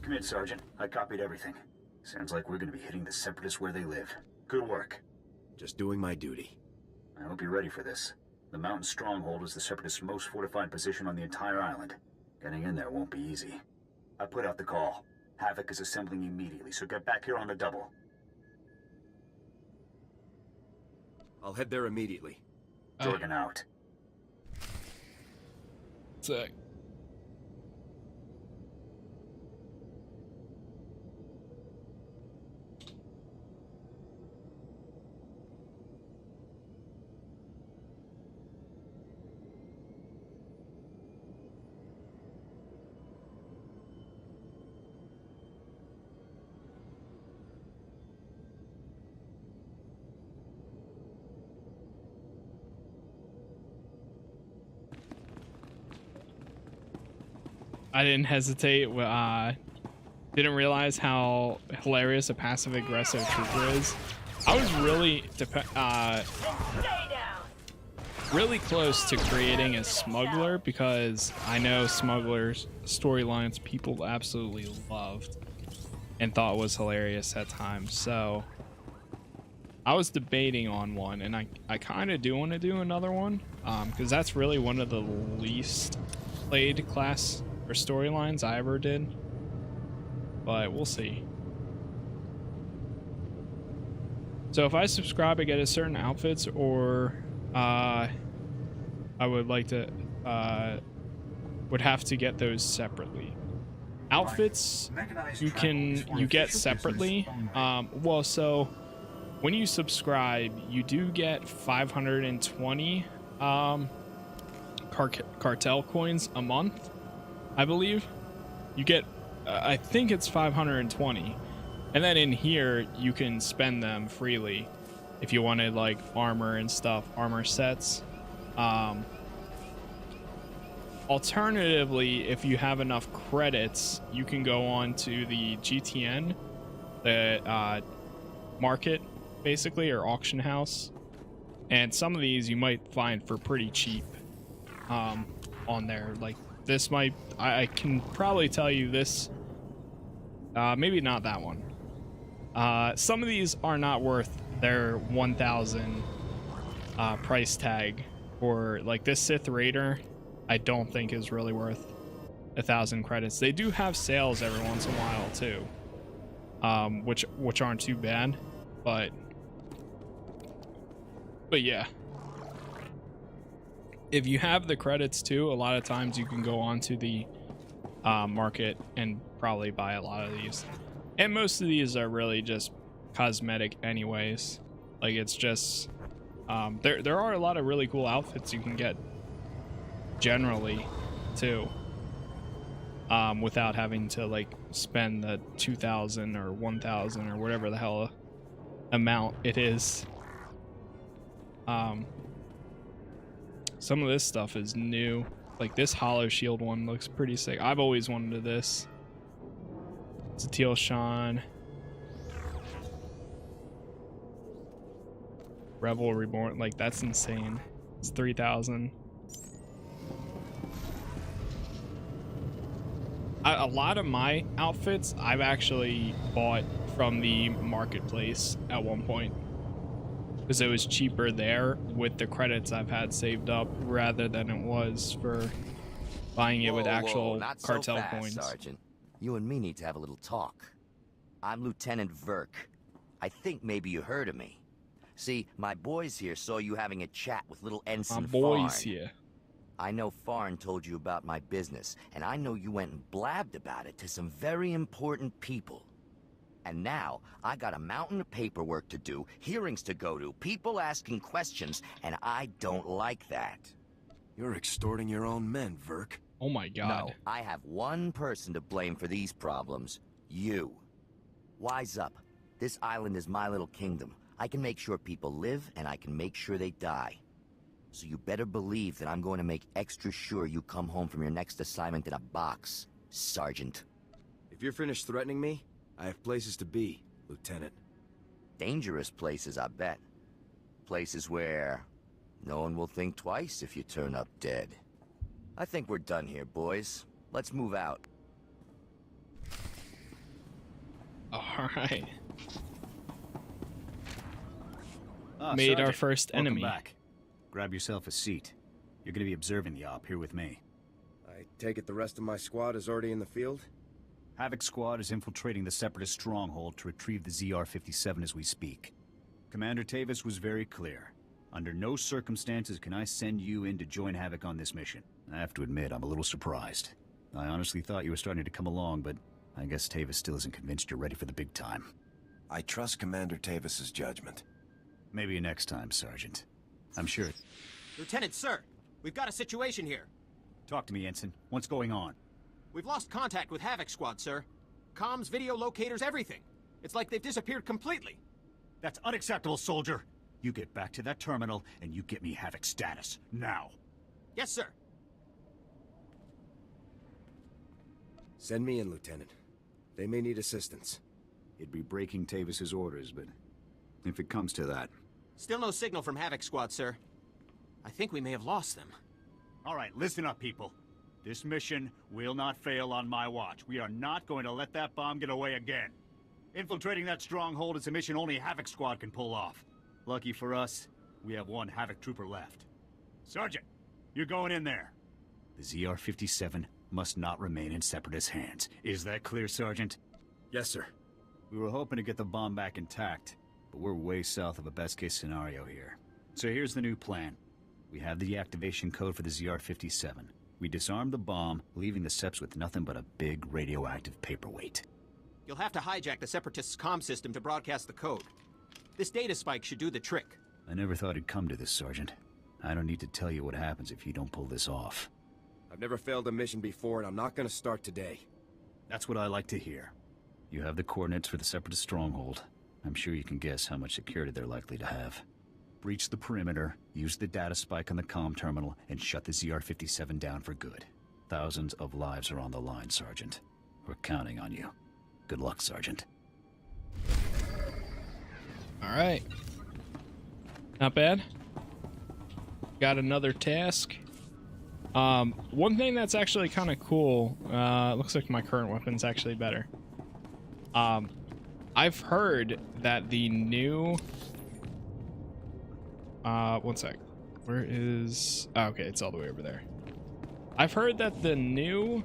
Come in, Sergeant. I copied everything. Sounds like we're gonna be hitting the Separatists where they live. Good work. Just doing my duty. I hope you're ready for this. The mountain stronghold is the Separatists' most fortified position on the entire island. Getting in there won't be easy. I put out the call. Havoc is assembling immediately, so get back here on the double. I'll head there immediately. Jorgen out. Sick. I didn't hesitate. Didn't realize how hilarious a passive-aggressive trooper is. I was really really close to creating a smuggler because I know smugglers storylines people absolutely loved and thought was hilarious at times. So I was debating on one, and I kind of do want to do another one because that's really one of the least played class or storylines I ever did, but we'll see. So if I subscribe, I get a certain outfits, or I would like to would have to get those separately. Outfits you get separately. Well, so when you subscribe, you do get 520 cartel coins a month. I believe you get I think it's 520, and then in here you can spend them freely if you wanted like armor and stuff, armor sets. Alternatively, if you have enough credits, you can go on to the GTN, the market basically, or auction house, and some of these you might find for pretty cheap on there. Like this might, I can probably tell you this, maybe not that one. Some of these are not worth their 1,000 price tag, or like this Sith Raider I don't think is really worth 1,000 credits. They do have sales every once in a while too, which aren't too bad, but yeah. If you have the credits too, a lot of times you can go onto the market and probably buy a lot of these. And most of these are really just cosmetic anyways. Like it's just there are a lot of really cool outfits you can get generally too, without having to like spend the 2,000 or 1,000 or whatever the hell amount it is. Some of this stuff is new, like this Hollow Shield one looks pretty sick. I've always wanted this. It's a Teal Sean. Rebel Reborn, like that's insane. It's 3,000. A lot of my outfits I've actually bought from the marketplace at one point because it was cheaper there with the credits I've had saved up rather than it was for buying it with actual cartel so fast, coins. Sergeant. You and me need to have a little talk. I'm Lieutenant Verk. I think maybe you heard of me. See, my boys here saw you having a chat with little Ensign My boys Farn. here. I know Farn told you about my business, and I know you went and blabbed about it to some very important people. And now, I got a mountain of paperwork to do, hearings to go to, people asking questions, and I don't like that. You're extorting your own men, Verk. Oh my god. No, I have one person to blame for these problems. You. Wise up. This island is my little kingdom. I can make sure people live, and I can make sure they die. So you better believe that I'm going to make extra sure you come home from your next assignment in a box, Sergeant. If you're finished threatening me, I have places to be, Lieutenant. Dangerous places, I bet. Places where no one will think twice if you turn up dead. I think we're done here, boys. Let's move out. Alright. Made our Sergeant, first welcome enemy. Back. Grab yourself a seat. You're gonna be observing the op here with me. I take it the rest of my squad is already in the field? Havoc Squad is infiltrating the Separatist stronghold to retrieve the ZR-57 as we speak. Commander Tavis was very clear. Under no circumstances can I send you in to join Havoc on this mission. I have to admit, I'm a little surprised. I honestly thought you were starting to come along, but I guess Tavis still isn't convinced you're ready for the big time. I trust Commander Tavis's judgment. Maybe next time, Sergeant. I'm sure. Lieutenant, sir, we've got a situation here. Talk to me, Ensign. What's going on? We've lost contact with Havoc Squad, sir. Comms, video locators, everything. It's like they've disappeared completely. That's unacceptable, soldier. You get back to that terminal, and you get me Havoc status. Now. Yes, sir. Send me in, Lieutenant. They may need assistance. It'd be breaking Tavis's orders, but if it comes to that... Still no signal from Havoc Squad, sir. I think we may have lost them. All right, listen up, people. This mission will not fail on my watch. We are not going to let that bomb get away again. Infiltrating that stronghold is a mission only Havoc Squad can pull off. Lucky for us, we have one Havoc trooper left. Sergeant, you're going in there. The ZR-57 must not remain in Separatist hands. Is that clear, Sergeant? Yes, sir. We were hoping to get the bomb back intact, but we're way south of a best-case scenario here. So here's the new plan. We have the activation code for the ZR-57. We disarm the bomb, leaving the Seps with nothing but a big radioactive paperweight. You'll have to hijack the Separatists' comm system to broadcast the code. This data spike should do the trick. I never thought it'd come to this, Sergeant. I don't need to tell you what happens if you don't pull this off. I've never failed a mission before, and I'm not gonna start today. That's what I like to hear. You have the coordinates for the Separatist stronghold. I'm sure you can guess how much security they're likely to have. Breach the perimeter, use the data spike on the comm terminal, and shut the ZR-57 down for good. Thousands of lives are on the line, Sergeant. We're counting on you. Good luck, Sergeant. Alright. Not bad. Got another task. One thing that's actually kind of cool, looks like my current weapon's actually better. I've heard that the new... one sec. Where is... Oh, okay, it's all the way over there. I've heard that the new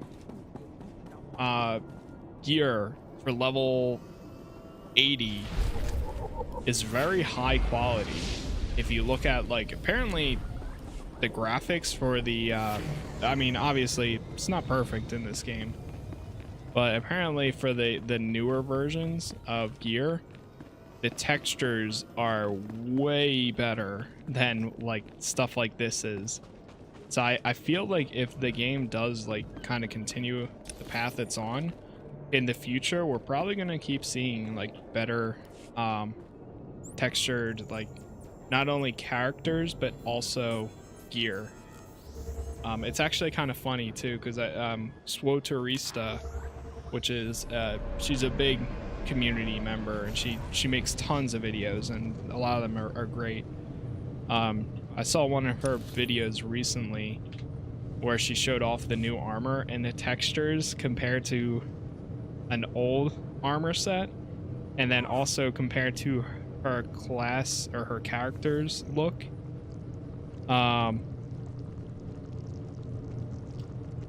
gear for level 80 is very high quality. If you look at, like, apparently the graphics for the I mean, obviously it's not perfect in this game, but apparently for the newer versions of gear, the textures are way better than like stuff like this is. So I feel like if the game does like kind of continue the path it's on in the future, we're probably gonna keep seeing like better textured, like not only characters but also gear. It's actually kind of funny too, because SWTOR, which is she's a big community member, and she makes tons of videos, and a lot of them are great. I saw one of her videos recently where she showed off the new armor and the textures compared to an old armor set, and then also compared to her class or her character's look.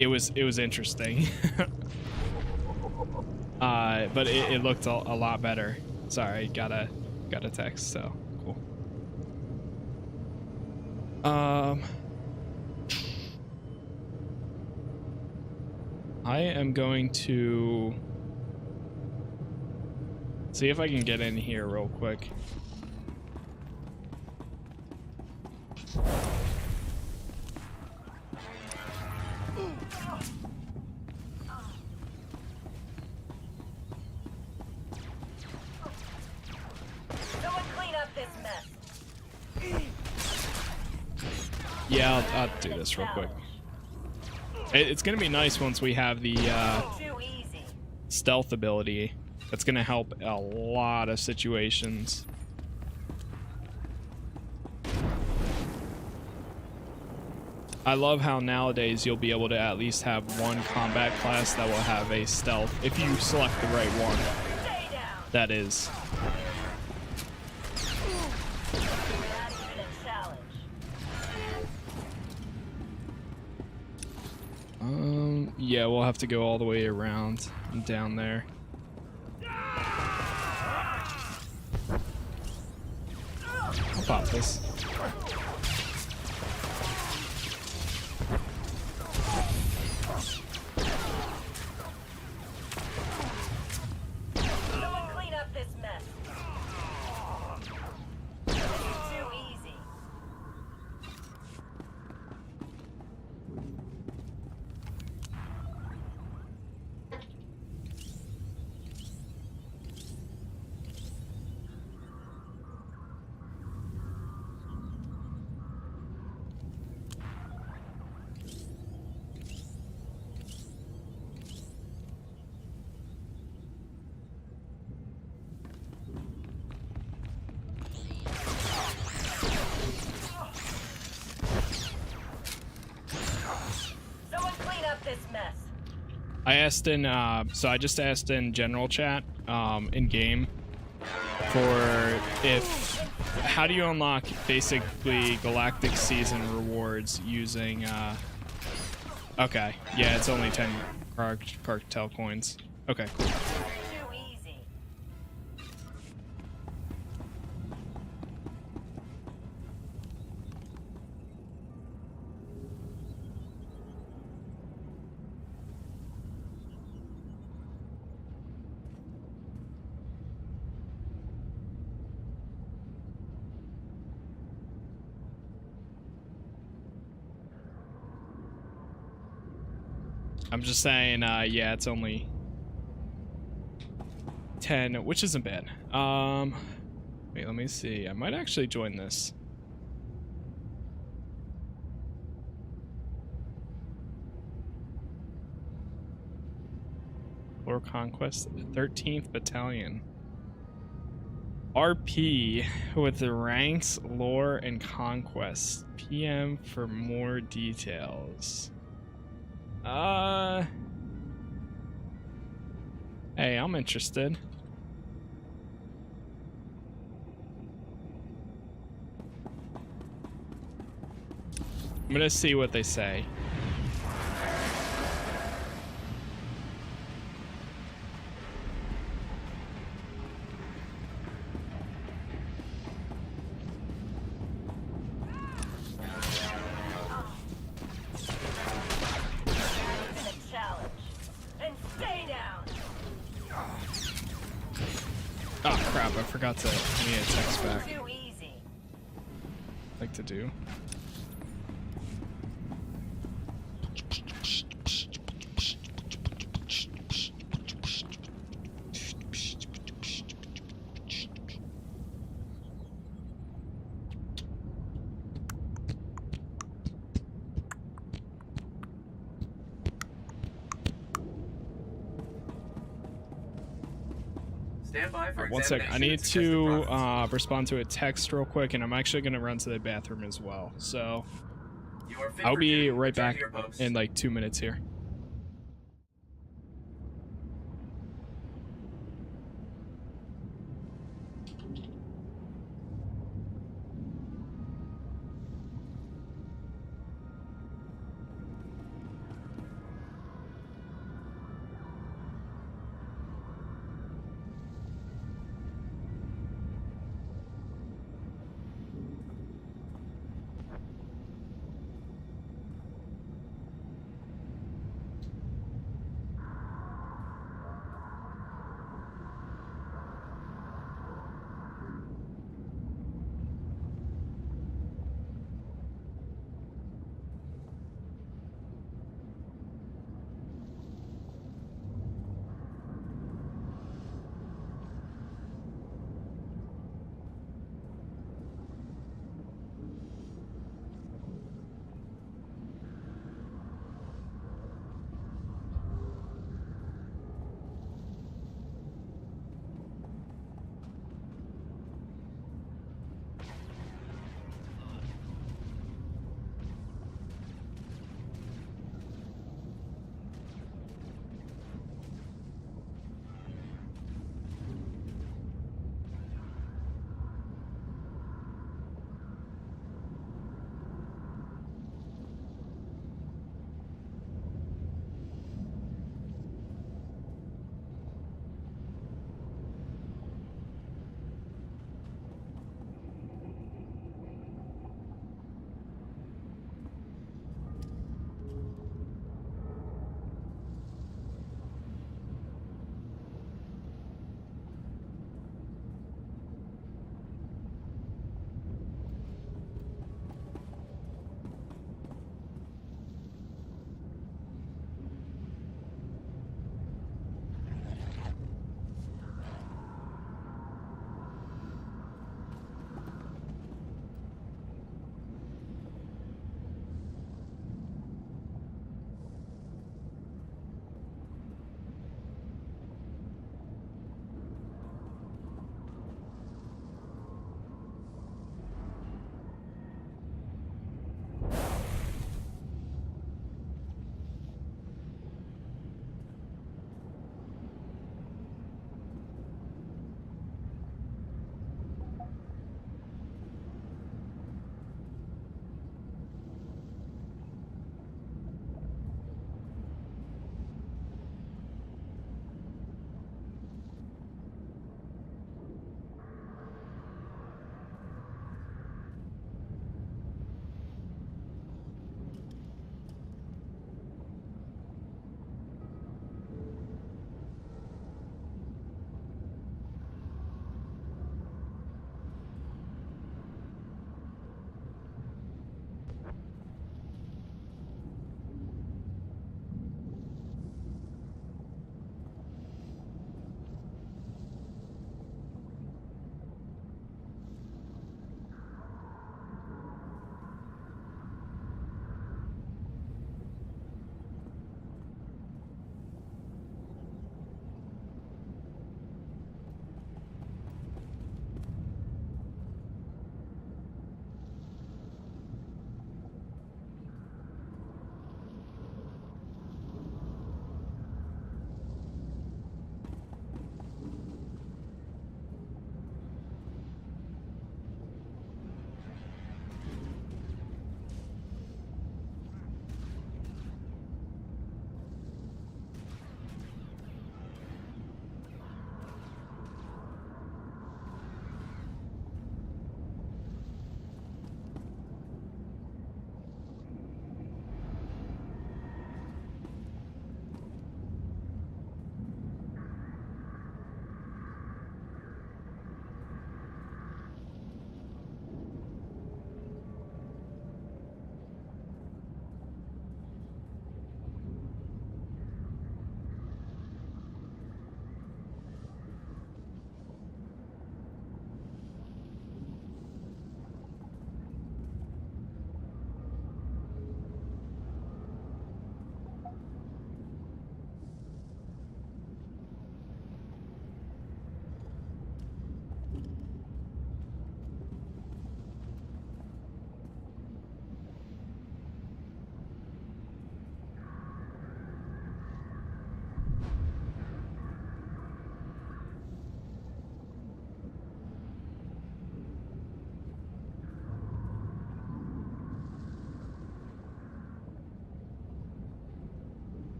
It was interesting. But it looked a lot better. Sorry, got a text, so cool. I am going to see if I can get in here real quick. Someone clean up this mess. Yeah, I'll do this real quick. It's gonna be nice once we have the stealth ability. That's gonna help a lot of situations. I love how nowadays you'll be able to at least have one combat class that will have a stealth, if you select the right one. That is. Yeah, we'll have to go all the way around and down there. I'll pop this. Someone clean up this mess. This is too easy. Someone clean up this mess. I asked in, so I just asked in general chat, in game, for how do you unlock basically Galactic Season rewards using, okay, yeah, it's only 10 cartel coins. Okay, cool. Too easy. I'm just saying, yeah, it's only 10, which isn't bad. Wait, let me see. I might actually join this. Lore Conquest, 13th Battalion. RP with the ranks, lore, and conquest. PM for more details. Hey, I'm interested. I'm gonna see what they say. Oh crap, I forgot to, I need a text back. Too easy. Like to do. One sec, I need to respond to a text real quick, and I'm actually going to run to the bathroom as well. So I'll be right back in like 2 minutes here.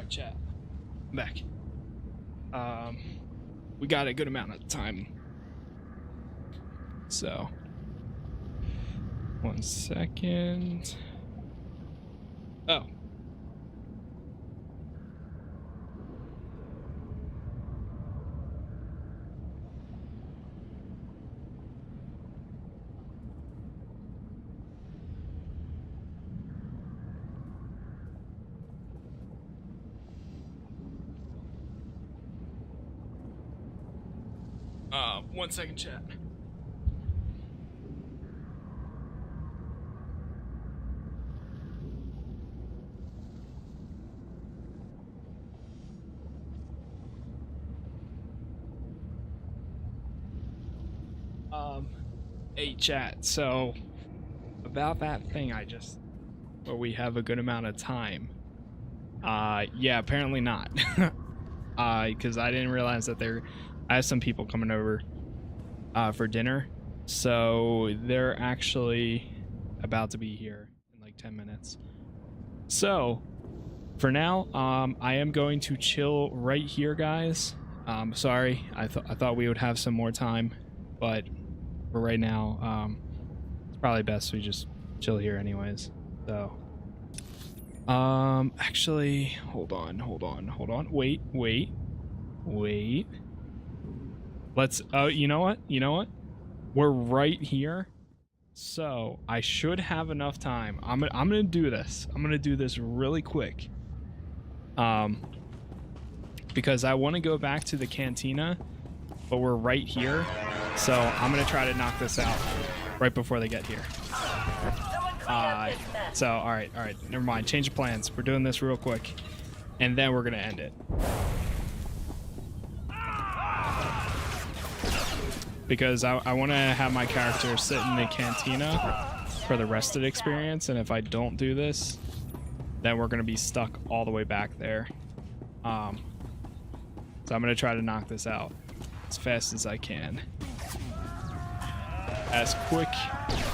Alright, chat. I'm back. We got a good amount of time. So, 1 second. Oh. One second, chat. Hey chat, so about that thing where we have a good amount of time. Yeah, apparently not. Because I didn't realize that I have some people coming over for dinner, so they're actually about to be here in like 10 minutes. So for now, I am going to chill right here, guys. Sorry, I thought we would have some more time, but for right now, it's probably best we just chill here anyways. So actually, hold on, wait. Let's, you know what? We're right here, so I should have enough time. I'm gonna do this. I'm gonna do this really quick. Because I want to go back to the cantina, but we're right here, so I'm gonna try to knock this out right before they get here. So, all right, never mind. Change of plans. We're doing this real quick, and then we're gonna end it. Because I want to have my character sit in the cantina for the rest of the experience, and if I don't do this, then we're going to be stuck all the way back there. So I'm going to try to knock this out as fast as I can. As quick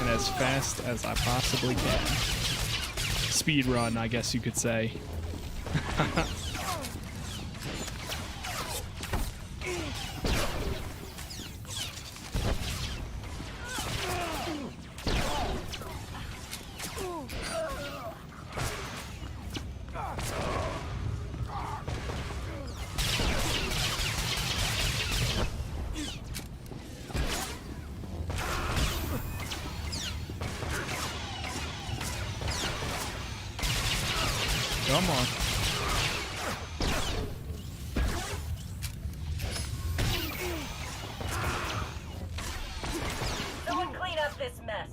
and as fast as I possibly can. Speed run, I guess you could say. Come on. Someone clean up this mess.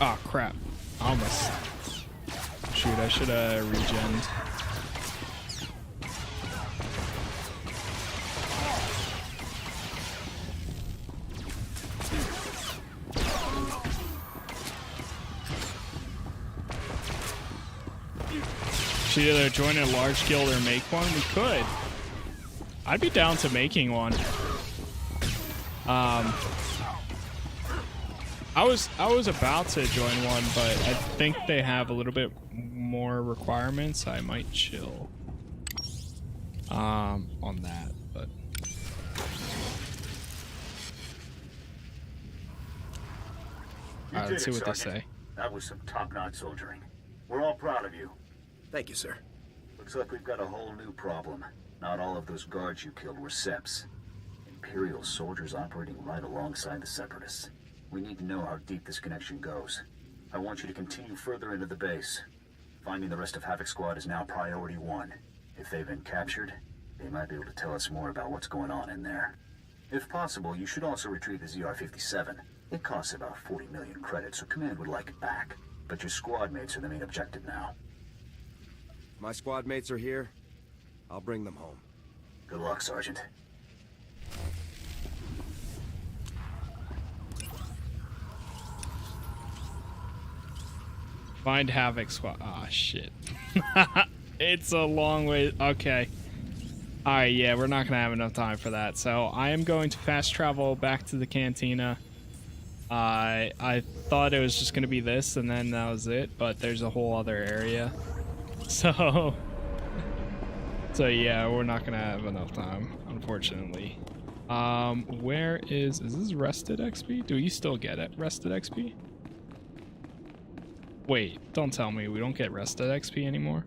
Oh crap. Almost. Shoot, I should have regened. Should either join a large guild or make one. We could. I'd be down to making one. I was about to join one, but I think they have a little bit more requirements. I might chill on that, but let's see what they say. That was some top-notch soldiering. We're all proud of you. Thank you, sir. Looks like we've got a whole new problem. Not all of those guards you killed were Seps. Imperial soldiers operating right alongside the Separatists. We need to know how deep this connection goes. I want you to continue further into the base. Finding the rest of Havoc Squad is now priority 1. If they've been captured, they might be able to tell us more about what's going on in there. If possible, you should also retrieve the ZR-57. It costs about 40 million credits, so Command would like it back. But your squad mates are the main objective now. My squad mates are here. I'll bring them home. Good luck, Sergeant. Find Havoc Squad. Ah, shit. It's a long way. Okay. Alright, yeah, we're not gonna have enough time for that. So I am going to fast travel back to the cantina. I thought it was just gonna be this and then that was it, but there's a whole other area. So yeah, we're not gonna have enough time, unfortunately. Where is this rested XP? Do you still get it? Rested XP? Wait, don't tell me we don't get rested XP anymore.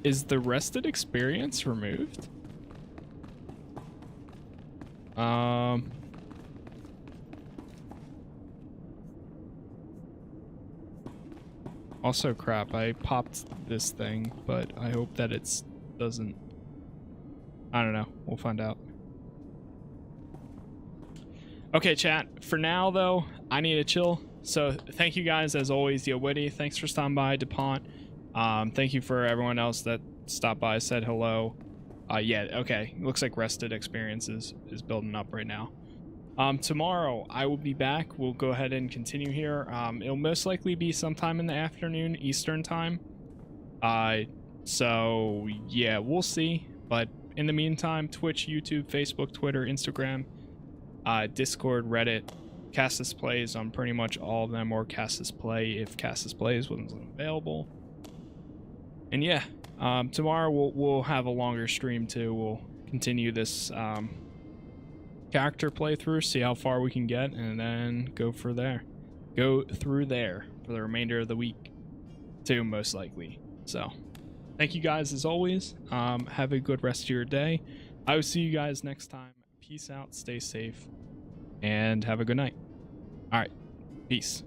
Is the rested experience removed? Also, crap, I popped this thing, but I hope that it doesn't. I don't know. We'll find out. Okay, chat. For now, though, I need to chill. So thank you guys, as always. Yo, Witty, thanks for stopping by. DuPont. Thank you for everyone else that stopped by, said hello. Yeah, okay. Looks like rested experience is building up right now. Tomorrow I will be back. We'll go ahead and continue here. It'll most likely be sometime in the afternoon Eastern time. So yeah, we'll see. But in the meantime, Twitch, YouTube, Facebook, Twitter, Instagram, Discord, Reddit, casasplays on pretty much all of them, or casasplay if casasplays wasn't available. And yeah, tomorrow we'll have a longer stream too. We'll continue this character playthrough, see how far we can get, and then go through there for the remainder of the week too, most likely. So thank you guys as always. Have a good rest of your day. I will see you guys next time. Peace out, stay safe, and have a good night. All right, peace.